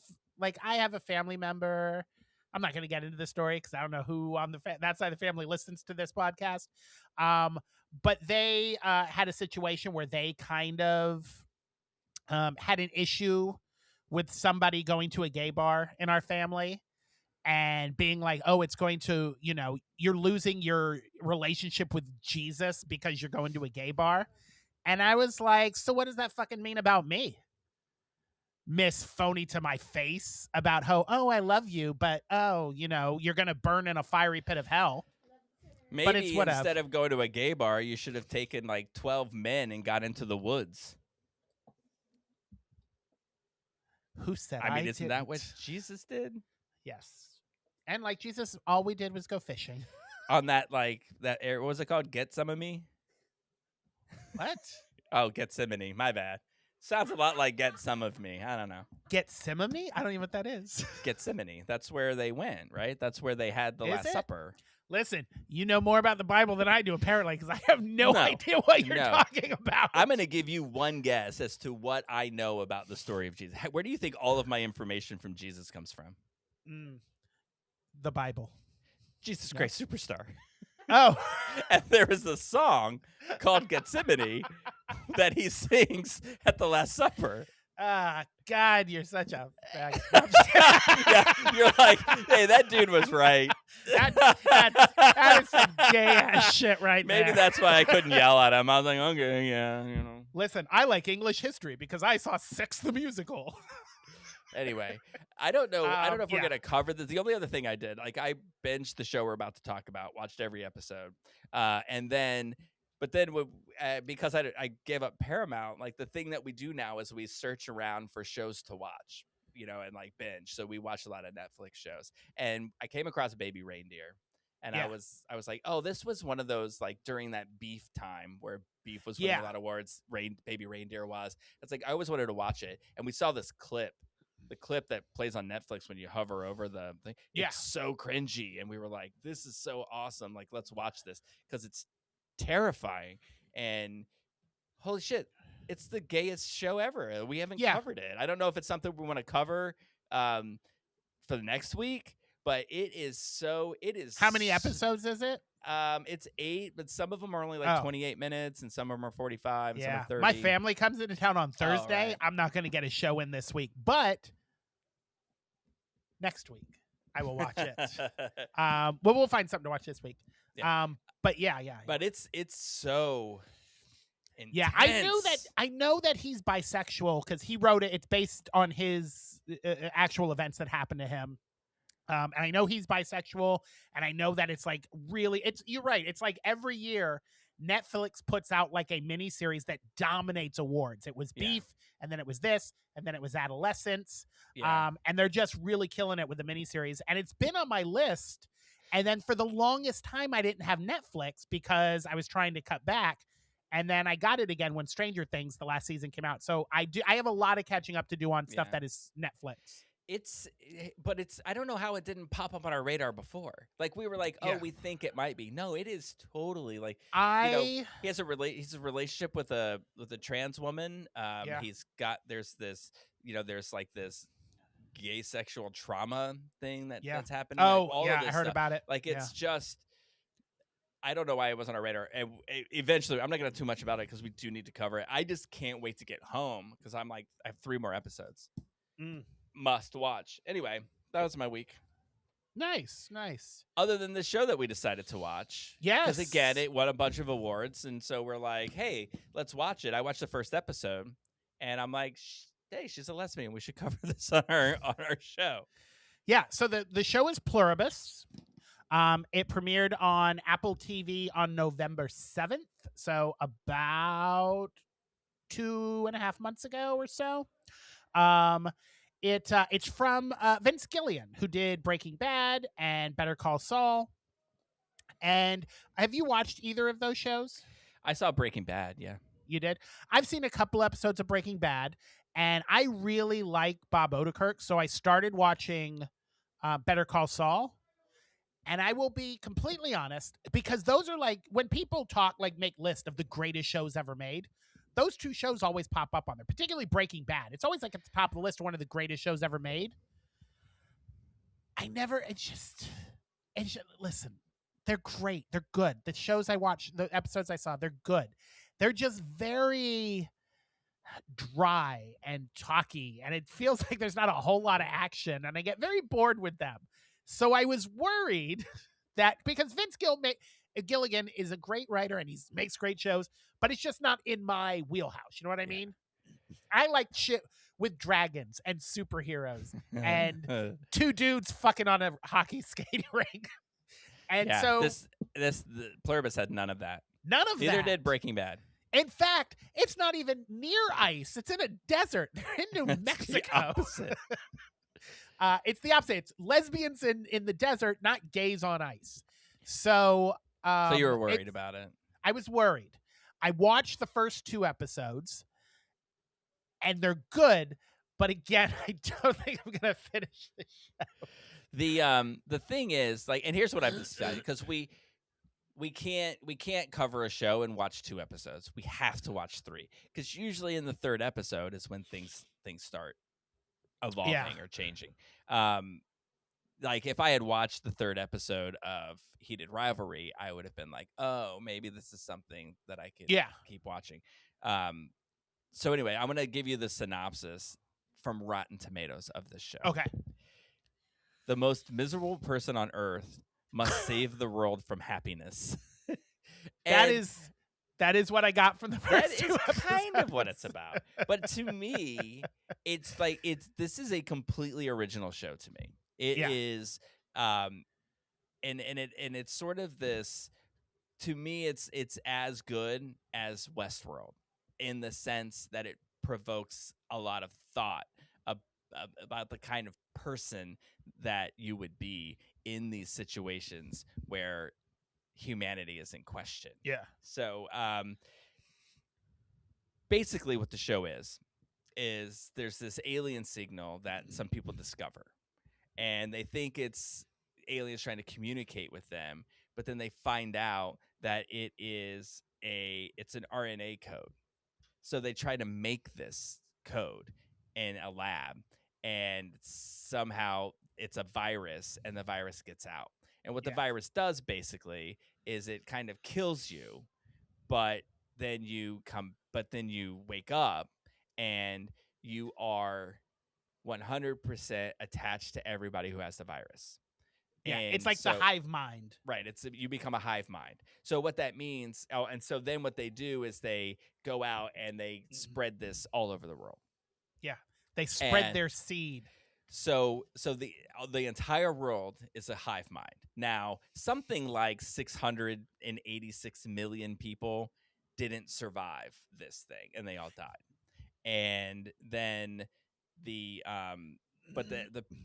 Speaker 3: a family member. I'm not going to get into the story because I don't know who on that side of the family listens to this podcast. But they had a situation where they kind of had an issue with somebody going to a gay bar in our family and being like, "Oh, it's going to, you know, you're losing your relationship with Jesus because you're going to a gay bar." And I was like, "So what does that fucking mean about me? Miss Phony to my face about how, oh, I love you, but oh, you know, you're going to burn in a fiery pit of hell."
Speaker 4: Maybe
Speaker 3: it's whatever.
Speaker 4: instead of going to a gay bar, you should have taken like 12 men and got into the woods.
Speaker 3: Who said
Speaker 4: I mean, isn't that
Speaker 3: didn't?
Speaker 4: what Jesus did?
Speaker 3: Yes. And like Jesus, all we did was go fishing.
Speaker 4: On that, like, that area, what was it called? Get Some of Me?
Speaker 3: What?
Speaker 4: Oh, Gethsemane. My bad. Sounds a lot like Get Some of Me. I don't know.
Speaker 3: Gethsemane? I don't even know what that is.
Speaker 4: Gethsemane. That's where they went, right? That's where they had the
Speaker 3: Is
Speaker 4: Last
Speaker 3: it?
Speaker 4: Supper.
Speaker 3: Listen, you know more about the Bible than I do, apparently, because I have no idea what you're talking about.
Speaker 4: I'm going to give you one guess as to what I know about the story of Jesus. Where do you think all of my information from Jesus comes from?
Speaker 3: The Bible.
Speaker 4: Jesus Christ Superstar.
Speaker 3: Oh.
Speaker 4: And there is a song called Gethsemane that he sings at the Last Supper.
Speaker 3: God, you're such a faggot.
Speaker 4: Yeah, you're like, hey, that dude was right.
Speaker 3: That is some gay ass shit right there.
Speaker 4: Maybe that's why I couldn't yell at him. I was like, okay, yeah, you know.
Speaker 3: Listen, I like English history because I saw Six the Musical.
Speaker 4: Anyway, I don't know. I don't know if we're
Speaker 3: yeah.
Speaker 4: gonna cover this. The only other thing I did, like, I binged the show we're about to talk about, watched every episode, because I gave up Paramount, like, the thing that we do now is we search around for shows to watch, you know, and like binge. So we watch a lot of Netflix shows, and I came across Baby Reindeer, and I was like, oh, this was one of those, like, during that Beef time where Beef was winning a lot of awards. Baby Reindeer was. It's like I always wanted to watch it, and we saw this clip. The clip that plays on Netflix when you hover over the thing, it's so cringy. And we were like, this is so awesome. Like, let's watch this because it's terrifying. And holy shit, it's the gayest show ever. We haven't covered it. I don't know if it's something we want to cover for the next week, but it is.
Speaker 3: How many episodes is it?
Speaker 4: It's 8, but some of them are only like 28 minutes, and some of them are 45, and some are 30.
Speaker 3: My family comes into town on Thursday.
Speaker 4: Right.
Speaker 3: I'm not going to get a show in this week, but next week I will watch it. Well, we'll find something to watch this week.
Speaker 4: Yeah.
Speaker 3: But yeah.
Speaker 4: But it's so intense.
Speaker 3: Yeah, I know that he's bisexual because he wrote it. It's based on his actual events that happened to him. And I know he's bisexual, and I know that it's like really, you're right. It's like every year Netflix puts out like a mini series that dominates awards. It was Beef, and then it was this, and then it was Adolescence. And they're just really killing it with the mini series. And it's been on my list. And then for the longest time, I didn't have Netflix because I was trying to cut back. And then I got it again when Stranger Things, the last season, came out. So I have a lot of catching up to do on stuff that is Netflix.
Speaker 4: but it's I don't know how it didn't pop up on our radar before. Like we were like, oh,
Speaker 3: Yeah.
Speaker 4: we think it might be. No, it is totally like
Speaker 3: I
Speaker 4: he has he's a relationship with a trans woman.
Speaker 3: Yeah.
Speaker 4: There's this there's like this gay sexual trauma thing that's happening. Like
Speaker 3: Oh,
Speaker 4: all
Speaker 3: yeah,
Speaker 4: of this
Speaker 3: I heard
Speaker 4: stuff.
Speaker 3: about it.
Speaker 4: Like
Speaker 3: Yeah.
Speaker 4: it's just. I don't know why it was on our radar. And eventually, I'm not going to too much about it because we do need to cover it. I just can't wait to get home because I'm like, I have 3 more episodes.
Speaker 3: Mm.
Speaker 4: Must watch. Anyway, that was my week.
Speaker 3: Nice, nice.
Speaker 4: Other than the show that we decided to watch.
Speaker 3: Yes.
Speaker 4: Because again, it won a bunch of awards. And so we're like, hey, let's watch it. I watched the first episode and I'm like, hey, she's a lesbian. We should cover this on our show.
Speaker 3: Yeah. So the show is Pluribus. It premiered on Apple TV on November 7th. So about 2.5 months ago or so. It's from Vince Gilligan, who did Breaking Bad and Better Call Saul. And have you watched either of those shows?
Speaker 4: I saw Breaking Bad, yeah.
Speaker 3: You did? I've seen a couple episodes of Breaking Bad, and I really like Bob Odenkirk, so I started watching Better Call Saul. And I will be completely honest, because those are like, when people talk, like make lists of the greatest shows ever made, those 2 shows always pop up on there, particularly Breaking Bad. It's always like at the top of the list, one of the greatest shows ever made. Listen, they're great. They're good. The shows I watch, the episodes I saw, they're good. They're just very dry and talky, and it feels like there's not a whole lot of action, and I get very bored with them. So I was worried that because Vince Gilligan is a great writer and he makes great shows, but it's just not in my wheelhouse. You know what I mean? I like shit with dragons and superheroes and 2 dudes fucking on a hockey skating rink. And so
Speaker 4: the Pluribus had none of that.
Speaker 3: None of
Speaker 4: Neither
Speaker 3: that.
Speaker 4: did Breaking Bad.
Speaker 3: In fact, it's not even near ice. It's in a desert. They're in New Mexico. It's the opposite. It's lesbians in the desert, not gays on ice. So
Speaker 4: you were worried about it.
Speaker 3: I was worried. I watched the first 2 episodes, and they're good. But again, I don't think I'm gonna finish the show.
Speaker 4: The thing is, like, and here's what I've decided, because we can't cover a show and watch 2 episodes. We have to watch 3, because usually in the 3rd episode is when things start evolving or changing. Like if I had watched the 3rd episode of Heated Rivalry, I would have been like, oh, maybe this is something that I could keep watching. So anyway, I'm going to give you the synopsis from Rotten Tomatoes of this show.
Speaker 3: Okay.
Speaker 4: The most miserable person on earth must save the world from happiness.
Speaker 3: That is what I got from the first 2 episodes.
Speaker 4: Kind of what it's about. But to me, it's like this is a completely original show to me. It is and it's sort of this, to me it's as good as Westworld in the sense that it provokes a lot of thought about the kind of person that you would be in these situations where humanity is in question.
Speaker 3: Yeah.
Speaker 4: So basically what the show is there's this alien signal that some people discover, and they think it's aliens trying to communicate with them, but then they find out that it's an RNA code. So they try to make this code in a lab, and somehow it's a virus, and the virus gets out. And what the virus does basically is it kind of kills you, but then you wake up and you are 100% attached to everybody who has the virus.
Speaker 3: Yeah,
Speaker 4: And
Speaker 3: it's like
Speaker 4: so,
Speaker 3: the hive mind.
Speaker 4: Right. You become a hive mind. So what that means, and so then what they do is they go out and they spread this all over the world.
Speaker 3: Yeah, they spread their seed.
Speaker 4: So the entire world is a hive mind. Now, something like 686 million people didn't survive this thing, and they all died. And then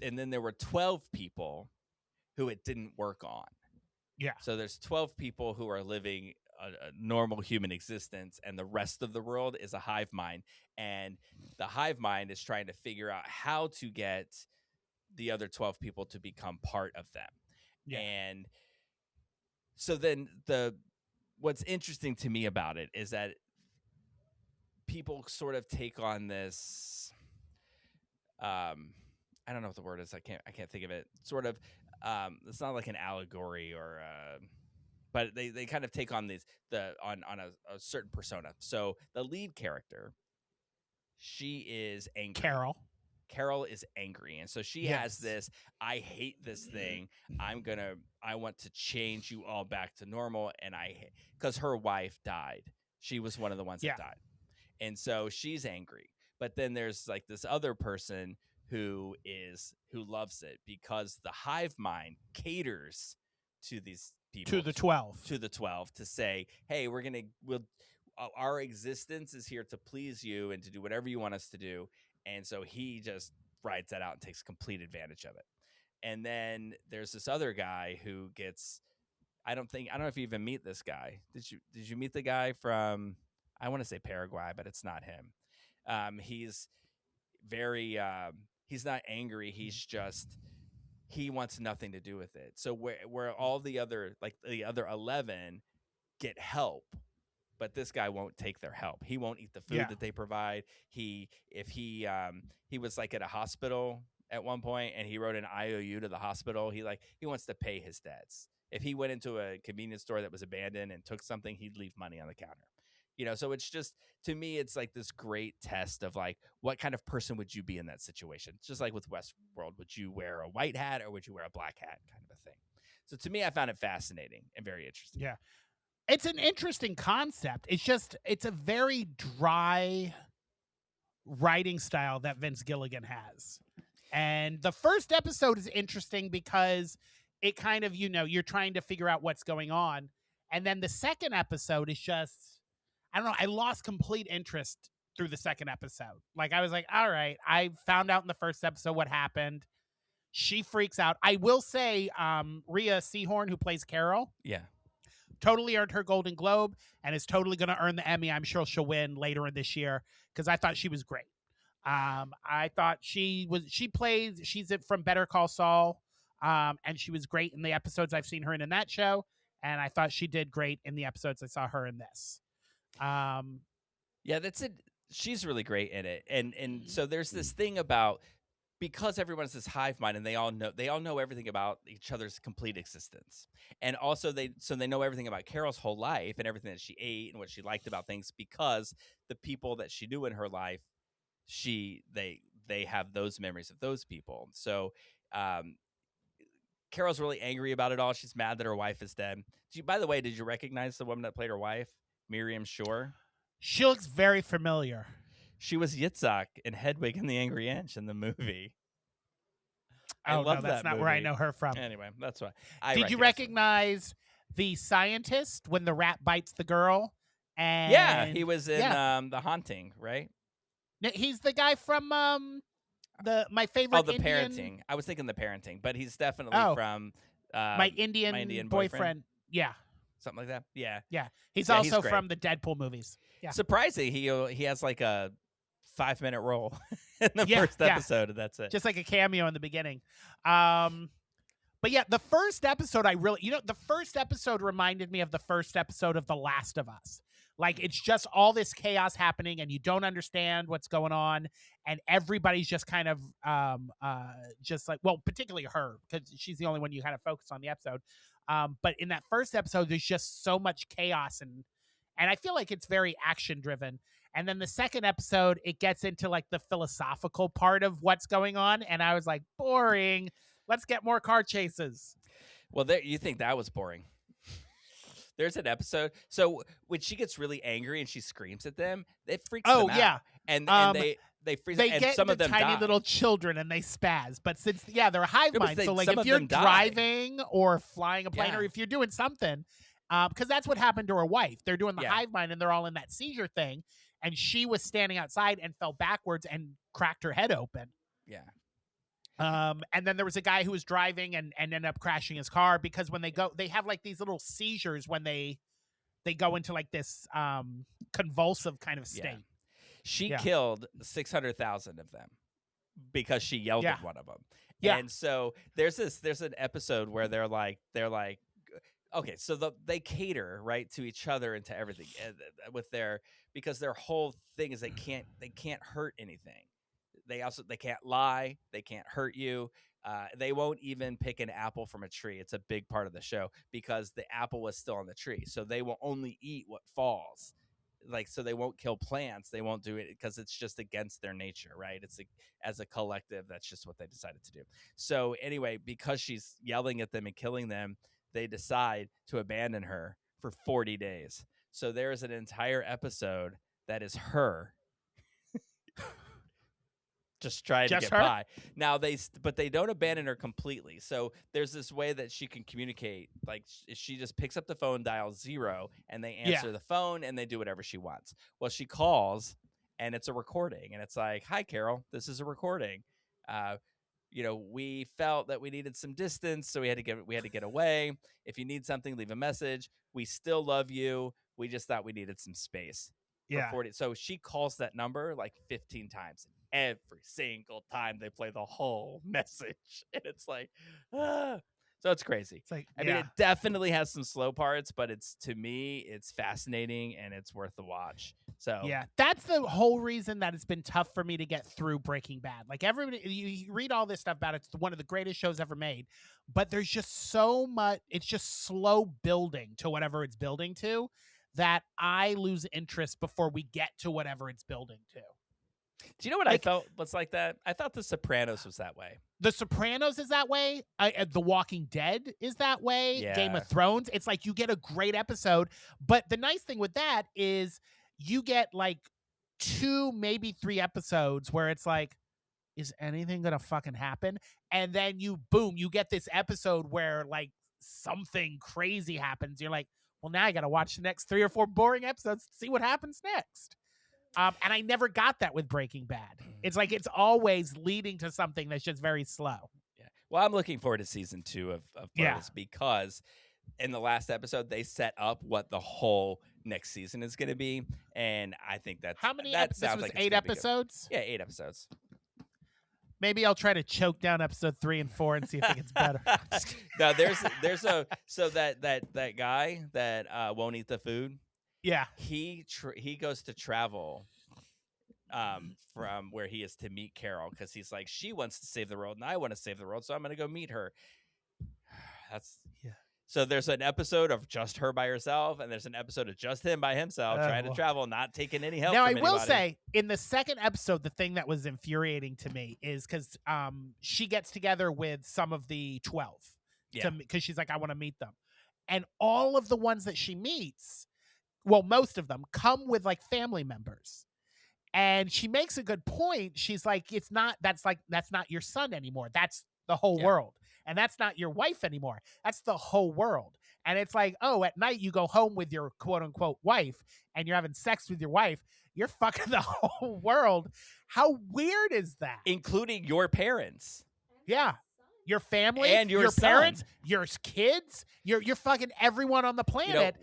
Speaker 4: and then there were 12 people who it didn't work on.
Speaker 3: Yeah.
Speaker 4: So there's 12 people who are living a normal human existence, and the rest of the world is a hive mind. And the hive mind is trying to figure out how to get the other 12 people to become part of them.
Speaker 3: Yeah.
Speaker 4: And so then what's interesting to me about it is that people sort of take on this I don't know what the word is. I can't think of it. Sort of it's not like an allegory or but they kind of take on on a certain persona. So the lead character, she is angry. Carol is angry, and so she has this, I hate this thing. I want to change you all back to normal, and because her wife died. She was one of the ones that died. And so she's angry. But then there's like this other person who loves it because the hive mind caters to these people,
Speaker 3: to the
Speaker 4: 12 to say, hey, our existence is here to please you and to do whatever you want us to do. And so he just rides that out and takes complete advantage of it. And then there's this other guy who gets, I don't know if you even meet this guy. Did you meet the guy from, I want to say Paraguay, but it's not him. He's very, he's not angry. He wants nothing to do with it. So where all the other 11 get help, but this guy won't take their help. He won't eat the food that they provide. He was like at a hospital at one point, and he wrote an IOU to the hospital. He wants to pay his debts. If he went into a convenience store that was abandoned and took something, he'd leave money on the counter. So it's just, to me, it's like this great test of like, what kind of person would you be in that situation? Just like with Westworld, would you wear a white hat or would you wear a black hat, kind of a thing? So to me, I found it fascinating and very interesting.
Speaker 3: Yeah. It's an interesting concept. It's a very dry writing style that Vince Gilligan has. And the first episode is interesting because it kind of, you're trying to figure out what's going on. And then the second episode is just, I don't know, I lost complete interest through the second episode. Like, I was like, all right, I found out in the first episode what happened. She freaks out. I will say, Rhea Seehorn, who plays Carol.
Speaker 4: Yeah.
Speaker 3: Totally earned her Golden Globe and is totally going to earn the Emmy. I'm sure she'll win later in this year because I thought she was great. I thought she's from Better Call Saul, and she was great in the episodes I've seen her in that show, and I thought she did great in the episodes I saw her in this.
Speaker 4: Yeah, that's it. She's really great in it, and so there's this thing about, because everyone's this hive mind and they all know everything about each other's complete existence. And also they know everything about Carol's whole life and everything that she ate and what she liked about things, because the people that she knew in her life, they have those memories of those people. So Carol's really angry about it all. She's mad that her wife is dead. By the way, did you recognize the woman that played her wife, Miriam Shore?
Speaker 3: She looks very familiar.
Speaker 4: She was Yitzhak in Hedwig and the Angry Inch in the movie.
Speaker 3: Oh, no, that's not where I know her from.
Speaker 4: Anyway, that's why.
Speaker 3: Did you recognize the scientist when the rat bites the girl? And
Speaker 4: yeah, he was in The Haunting, right?
Speaker 3: He's the guy from my favorite.
Speaker 4: Oh, The
Speaker 3: Indian...
Speaker 4: Parenting. I was thinking The Parenting, but he's definitely from
Speaker 3: my Indian boyfriend. Yeah.
Speaker 4: Something like that. Yeah.
Speaker 3: Yeah. He's also from the Deadpool movies. Yeah.
Speaker 4: Surprising, he has like a 5-minute role in the first episode, and that's it.
Speaker 3: Just like a cameo in the beginning. But yeah, the first episode, the first episode reminded me of the first episode of The Last of Us. Like, it's just all this chaos happening and you don't understand what's going on. And everybody's just kind of just like, well, particularly her, because she's the only one you kind of focus on the episode. But in that first episode, there's just so much chaos and I feel like it's very action driven. And then the second episode, it gets into like the philosophical part of what's going on. And I was like, boring. Let's get more car chases.
Speaker 4: Well, you think that was boring. There's an episode. So when she gets really angry and she screams at them, it freaks them out. Yeah. And they freeze out. And
Speaker 3: get
Speaker 4: some of them
Speaker 3: tiny
Speaker 4: die.
Speaker 3: little children and they spaz. But since, they're a hive mind. So like if you're driving or flying a plane or if you're doing something, because that's what happened to her wife. They're doing the hive mind and they're all in that seizure thing. And she was standing outside and fell backwards and cracked her head open.
Speaker 4: Yeah.
Speaker 3: And then there was a guy who was driving and ended up crashing his car because when they have like these little seizures when they go into like this convulsive kind of state.
Speaker 4: Yeah. She killed 600,000 of them because she yelled at one of them.
Speaker 3: Yeah.
Speaker 4: And so there's an episode where they're like okay, so they cater right to each other and to everything with because their whole thing is they can't hurt anything. They can't lie, they can't hurt you. They won't even pick an apple from a tree. It's a big part of the show because the apple was still on the tree. So they will only eat what falls. Like, so they won't kill plants. They won't do it because it's just against their nature, right? As a collective, that's just what they decided to do. So anyway, because she's yelling at them and killing them, they decide to abandon her for 40 days. So there is an entire episode that is her just trying to get by. Now but they don't abandon her completely. So there's this way that she can communicate. Like she just picks up the phone, dials 0, and they answer the phone and they do whatever she wants. Well, she calls and it's a recording, and it's like, "Hi, Carol, this is a recording. We felt that we needed some distance, so we had to get away. If you need something, leave a message. We still love you. We just thought we needed some space."
Speaker 3: Yeah.
Speaker 4: 40. So she calls that number like 15 times. Every single time they play the whole message. And it's like, so it's crazy.
Speaker 3: It's like,
Speaker 4: I mean, it definitely has some slow parts, but to me, it's fascinating and it's worth the watch. So
Speaker 3: yeah, that's the whole reason that it's been tough for me to get through Breaking Bad. Like everybody, you read all this stuff about it, it's one of the greatest shows ever made, but there's just so much. It's just slow building to whatever it's building to, that I lose interest before we get to whatever it's building to.
Speaker 4: Do you know what I felt was like that? I thought The Sopranos was that way.
Speaker 3: The Sopranos is that way. The Walking Dead is that way.
Speaker 4: Yeah.
Speaker 3: Game of Thrones. It's like you get a great episode, but the nice thing with that is you get like 2, maybe 3 episodes where it's like, is anything gonna fucking happen? And then you get this episode where like something crazy happens. You're like, well, now I gotta watch the next 3 or 4 boring episodes to see what happens next. And I never got that with Breaking Bad. It's like it's always leading to something that's just very slow.
Speaker 4: Yeah. Well, I'm looking forward to season 2 of Purpose because in the last episode they set up what the whole next season is going to be, and I think that's
Speaker 3: how many.
Speaker 4: That
Speaker 3: this
Speaker 4: sounds
Speaker 3: was
Speaker 4: like
Speaker 3: 8 episodes.
Speaker 4: Yeah, 8 episodes.
Speaker 3: Maybe I'll try to choke down episode 3 and 4 and see if it gets better.
Speaker 4: No, there's that guy that won't eat the food.
Speaker 3: Yeah,
Speaker 4: he goes to travel from where he is to meet Carol because he's like, she wants to save the world and I want to save the world, so I'm going to go meet her. So there's an episode of just her by herself, and there's an episode of just him by himself trying to travel, not taking any help.
Speaker 3: Now,
Speaker 4: from
Speaker 3: will
Speaker 4: anybody.
Speaker 3: say, in the second episode, the thing that was infuriating to me is because she gets together with some of the 12.
Speaker 4: Yeah.
Speaker 3: Because she's like, I want to meet them. And all of the ones that she meets, well, most of them come with like family members. And she makes a good point. She's like, that's not your son anymore. That's the whole world. And that's not your wife anymore. That's the whole world. And it's like, oh, at night you go home with your quote unquote wife and you're having sex with your wife. You're fucking the whole world. How weird is that?
Speaker 4: Including your parents.
Speaker 3: Yeah. Your family
Speaker 4: and your
Speaker 3: parents, your kids, you're fucking everyone on the planet.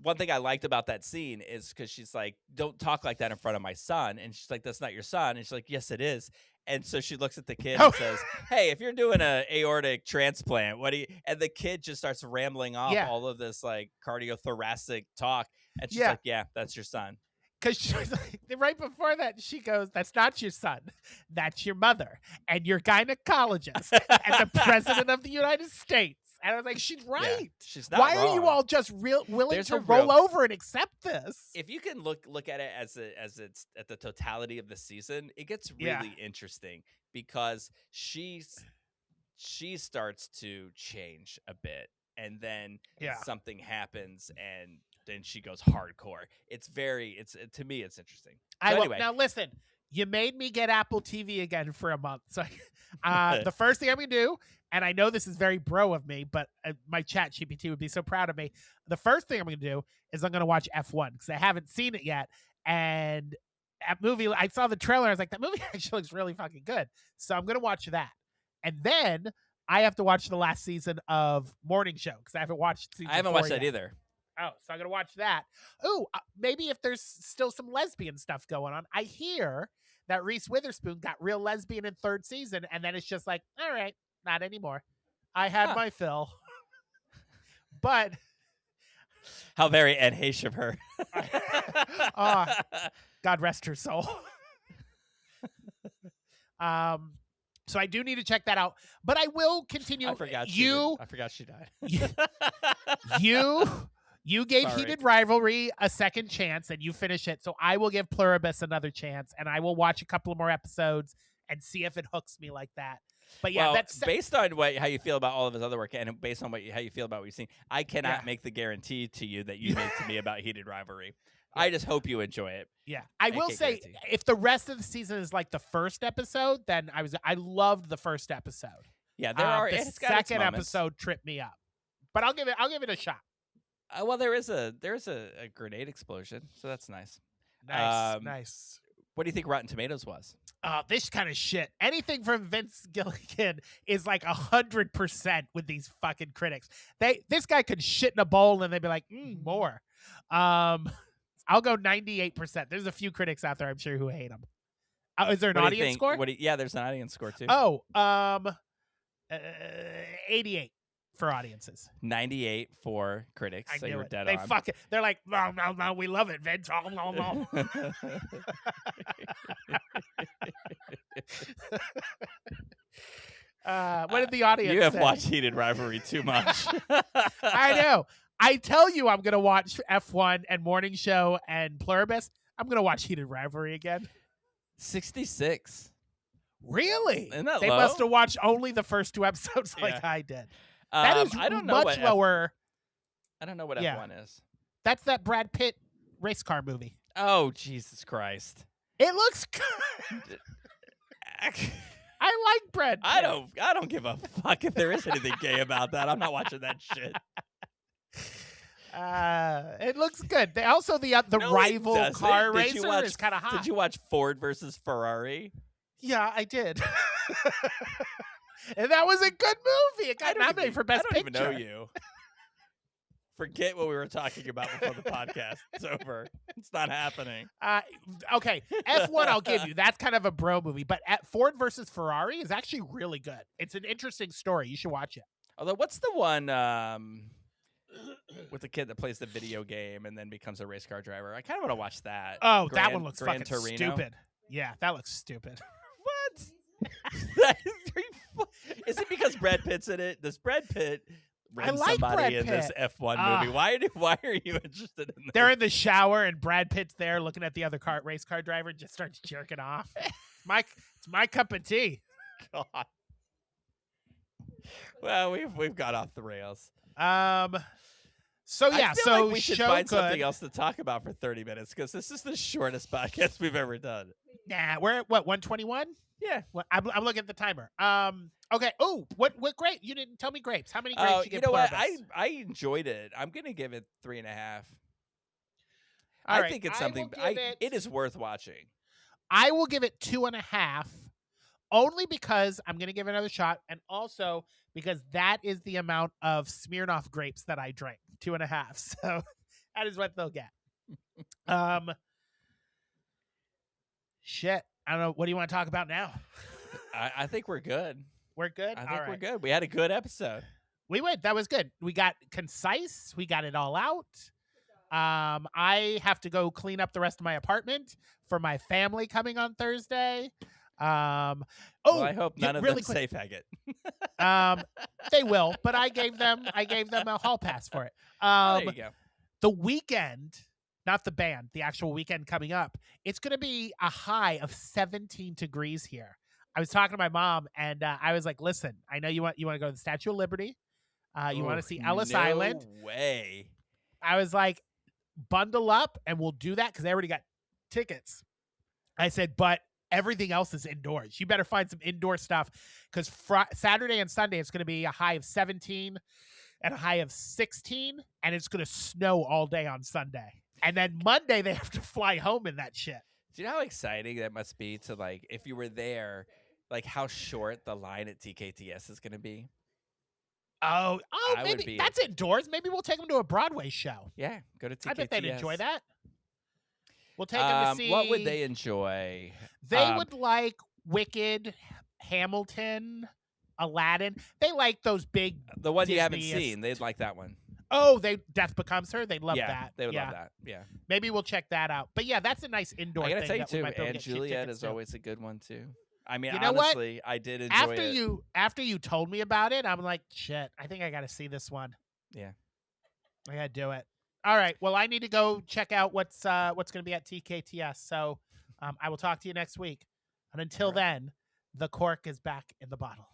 Speaker 4: One thing I liked about that scene is because she's like, don't talk like that in front of my son. And she's like, that's not your son. And she's like, yes, it is. And so she looks at the kid and says, hey, if you're doing an aortic transplant, what do you, and the kid just starts rambling off all of this like cardiothoracic talk. And she's like, yeah, that's your son.
Speaker 3: Because she was like, right before that, she goes, that's not your son. That's your mother and your gynecologist and the president of the United States. And I was like, she's right.
Speaker 4: Yeah, she's not
Speaker 3: Why
Speaker 4: wrong.
Speaker 3: are you all just willing
Speaker 4: There's
Speaker 3: to roll over and accept this?
Speaker 4: If you can look at it as it's at the totality of the season, it gets really interesting because she starts to change a bit, and then something happens, and then she goes hardcore. To me, it's interesting. So anyway.
Speaker 3: Now listen. You made me get Apple TV again for a month. So the first thing I'm going to do, and I know this is very bro of me, but my chat GPT would be so proud of me. The first thing I'm going to do is I'm going to watch F1 because I haven't seen it yet. And that movie, I saw the trailer. I was like, that movie actually looks really fucking good. So I'm going to watch that. And then I have to watch the last season of Morning Show because I haven't watched season 4
Speaker 4: I haven't watched
Speaker 3: yet.
Speaker 4: that either.
Speaker 3: Oh, so I'm going to watch that. Oh, maybe if there's still some lesbian stuff going on. I hear that Reese Witherspoon got real lesbian in 3rd season, and then it's just like, all right, not anymore. I had my fill. But
Speaker 4: How very Anne Heche of her.
Speaker 3: God rest her soul. So I do need to check that out, but I will continue.
Speaker 4: I forgot she died.
Speaker 3: You gave
Speaker 4: Sorry.
Speaker 3: Heated Rivalry a second chance, and you finish it. So I will give Pluribus another chance, and I will watch a couple of more episodes and see if it hooks me like that. But yeah,
Speaker 4: well,
Speaker 3: that's
Speaker 4: based on how you feel about all of his other work, and based on how you feel about what you've seen. I cannot make the guarantee to you that you made to me about Heated Rivalry. I just hope you enjoy it.
Speaker 3: Yeah, I will say
Speaker 4: guarantee.
Speaker 3: if the rest of the season is like the first episode, then I loved the first episode.
Speaker 4: Yeah, there are.
Speaker 3: The
Speaker 4: It's got its
Speaker 3: second
Speaker 4: moments.
Speaker 3: episode tripped me up, but I'll give it a shot.
Speaker 4: Well, there's a grenade explosion, so that's nice.
Speaker 3: Nice.
Speaker 4: What do you think Rotten Tomatoes was?
Speaker 3: This kind of shit. Anything from Vince Gilligan is like 100% with these fucking critics. This guy could shit in a bowl and they'd be like, more. I'll go 98%. There's a few critics out there, I'm sure, who hate him. Is there an audience score?
Speaker 4: There's an audience score too.
Speaker 3: 88 for audiences.
Speaker 4: 98 for critics.
Speaker 3: I
Speaker 4: so
Speaker 3: knew
Speaker 4: you're
Speaker 3: it.
Speaker 4: dead
Speaker 3: They
Speaker 4: on.
Speaker 3: fucking. They're like, no, we love it, Vince. Oh, no. What did the audience
Speaker 4: You have
Speaker 3: say?
Speaker 4: watched Heated Rivalry too much.
Speaker 3: I know. I tell you I'm going to watch F1 and Morning Show and Pluribus. I'm going to watch Heated Rivalry again.
Speaker 4: 66.
Speaker 3: Really?
Speaker 4: Isn't that
Speaker 3: they
Speaker 4: low?
Speaker 3: must have watched only the first 2 episodes like I did. That is
Speaker 4: I don't know
Speaker 3: much
Speaker 4: what
Speaker 3: lower.
Speaker 4: I don't know what
Speaker 3: Yeah.
Speaker 4: F1 is.
Speaker 3: That's that Brad Pitt race car movie.
Speaker 4: Oh, Jesus Christ.
Speaker 3: It looks good. I like Brad Pitt.
Speaker 4: I don't give a fuck if there is anything gay about that. I'm not watching that shit.
Speaker 3: It looks good. They also the
Speaker 4: No,
Speaker 3: rival
Speaker 4: it doesn't.
Speaker 3: car
Speaker 4: Did you
Speaker 3: racer
Speaker 4: watch-
Speaker 3: is kind of hot.
Speaker 4: Did you watch Ford versus Ferrari?
Speaker 3: Yeah, I did. And that was a good movie. It got nominated for Best
Speaker 4: I don't
Speaker 3: Picture.
Speaker 4: even know you. Forget what we were talking about before the podcast. It's over. It's not happening.
Speaker 3: Okay, F1 I'll give you. That's kind of a bro movie. But Ford versus Ferrari is actually really good. It's an interesting story. You should watch it.
Speaker 4: Although, what's the one with the kid that plays the video game and then becomes a race car driver? I kind of want to watch that.
Speaker 3: Oh, that one looks
Speaker 4: Gran
Speaker 3: fucking
Speaker 4: Torino.
Speaker 3: stupid. Yeah, that looks stupid.
Speaker 4: What? Is it because Brad Pitt's in it? Does Brad Pitt rim
Speaker 3: like
Speaker 4: somebody
Speaker 3: Brad
Speaker 4: in this
Speaker 3: Pitt.
Speaker 4: F1 movie? Why are you interested in this?
Speaker 3: They're in the shower and Brad Pitt's there looking at the other race car driver and just starts jerking off. It's my cup of tea.
Speaker 4: God. Well, we've got off the rails.
Speaker 3: So yeah,
Speaker 4: I feel
Speaker 3: so
Speaker 4: like we should
Speaker 3: show
Speaker 4: find
Speaker 3: good.
Speaker 4: something else to talk about for 30 minutes because this is the shortest podcast we've ever done.
Speaker 3: Nah, we're at what 121?
Speaker 4: Yeah.
Speaker 3: Well, I'm looking at the timer. Okay. Oh, what grape? You didn't tell me grapes. How many grapes you
Speaker 4: You
Speaker 3: give
Speaker 4: know what?
Speaker 3: Pluribus?
Speaker 4: I enjoyed it. I'm gonna give it 3.5.
Speaker 3: All
Speaker 4: I
Speaker 3: right,
Speaker 4: think it's
Speaker 3: I
Speaker 4: something.
Speaker 3: will give
Speaker 4: It is worth watching.
Speaker 3: I will give it 2.5, only because I'm going to give it another shot, and also because that is the amount of Smirnoff grapes that I drank. 2.5. So that is what they'll get. Shit. I don't know. What do you want to talk about now?
Speaker 4: I think we're good.
Speaker 3: We're good.
Speaker 4: I
Speaker 3: All
Speaker 4: think
Speaker 3: right.
Speaker 4: we're good. We had a good episode.
Speaker 3: We went. That was good. We got concise. We got it all out. I have to go clean up the rest of my apartment for my family coming on Thursday.
Speaker 4: Well, I hope none of
Speaker 3: really
Speaker 4: them
Speaker 3: quick.
Speaker 4: say faggot.
Speaker 3: They will, but I gave them a hall pass for it.
Speaker 4: There you go.
Speaker 3: The weekend, not the band, the actual weekend coming up, it's going to be a high of 17 degrees here. I was talking to my mom, and I was like, "Listen, I know you want to go to the Statue of Liberty. You want to see Ellis Island.
Speaker 4: No way.
Speaker 3: I was like, bundle up, and we'll do that because they already got tickets. I said, but everything else is indoors. You better find some indoor stuff because Saturday and Sunday it's going to be a high of 17 and a high of 16, and it's going to snow all day on Sunday. And then Monday they have to fly home in that shit.
Speaker 4: Do you know how exciting that must be to, like, if you were there, like how short the line at TKTS is going to be?
Speaker 3: Oh,
Speaker 4: I would
Speaker 3: maybe
Speaker 4: be-
Speaker 3: that's indoors. Maybe we'll take them to a Broadway show.
Speaker 4: Yeah, go to TKTS.
Speaker 3: I bet they'd enjoy that. We'll take them to see.
Speaker 4: What would they enjoy?
Speaker 3: They would like Wicked, Hamilton, Aladdin. They like those big.
Speaker 4: The one you haven't
Speaker 3: Disney-est.
Speaker 4: seen. They'd like that one.
Speaker 3: Oh, Death Becomes Her. They'd love
Speaker 4: yeah,
Speaker 3: that.
Speaker 4: they would
Speaker 3: yeah.
Speaker 4: love that. Yeah.
Speaker 3: Maybe we'll check that out. But yeah, that's a nice indoor
Speaker 4: I gotta
Speaker 3: thing.
Speaker 4: tell you
Speaker 3: that we
Speaker 4: too,
Speaker 3: might be able to
Speaker 4: and
Speaker 3: get cheap
Speaker 4: Juliet
Speaker 3: tickets
Speaker 4: is
Speaker 3: to.
Speaker 4: always a good one too. I mean,
Speaker 3: You know what?
Speaker 4: honestly, I did enjoy it.
Speaker 3: After you told me about it, I'm like, shit, I think I got to see this one.
Speaker 4: Yeah.
Speaker 3: I got to do it. All right. Well, I need to go check out what's going to be at TKTS. So I will talk to you next week. And until then, the cork is back in the bottle.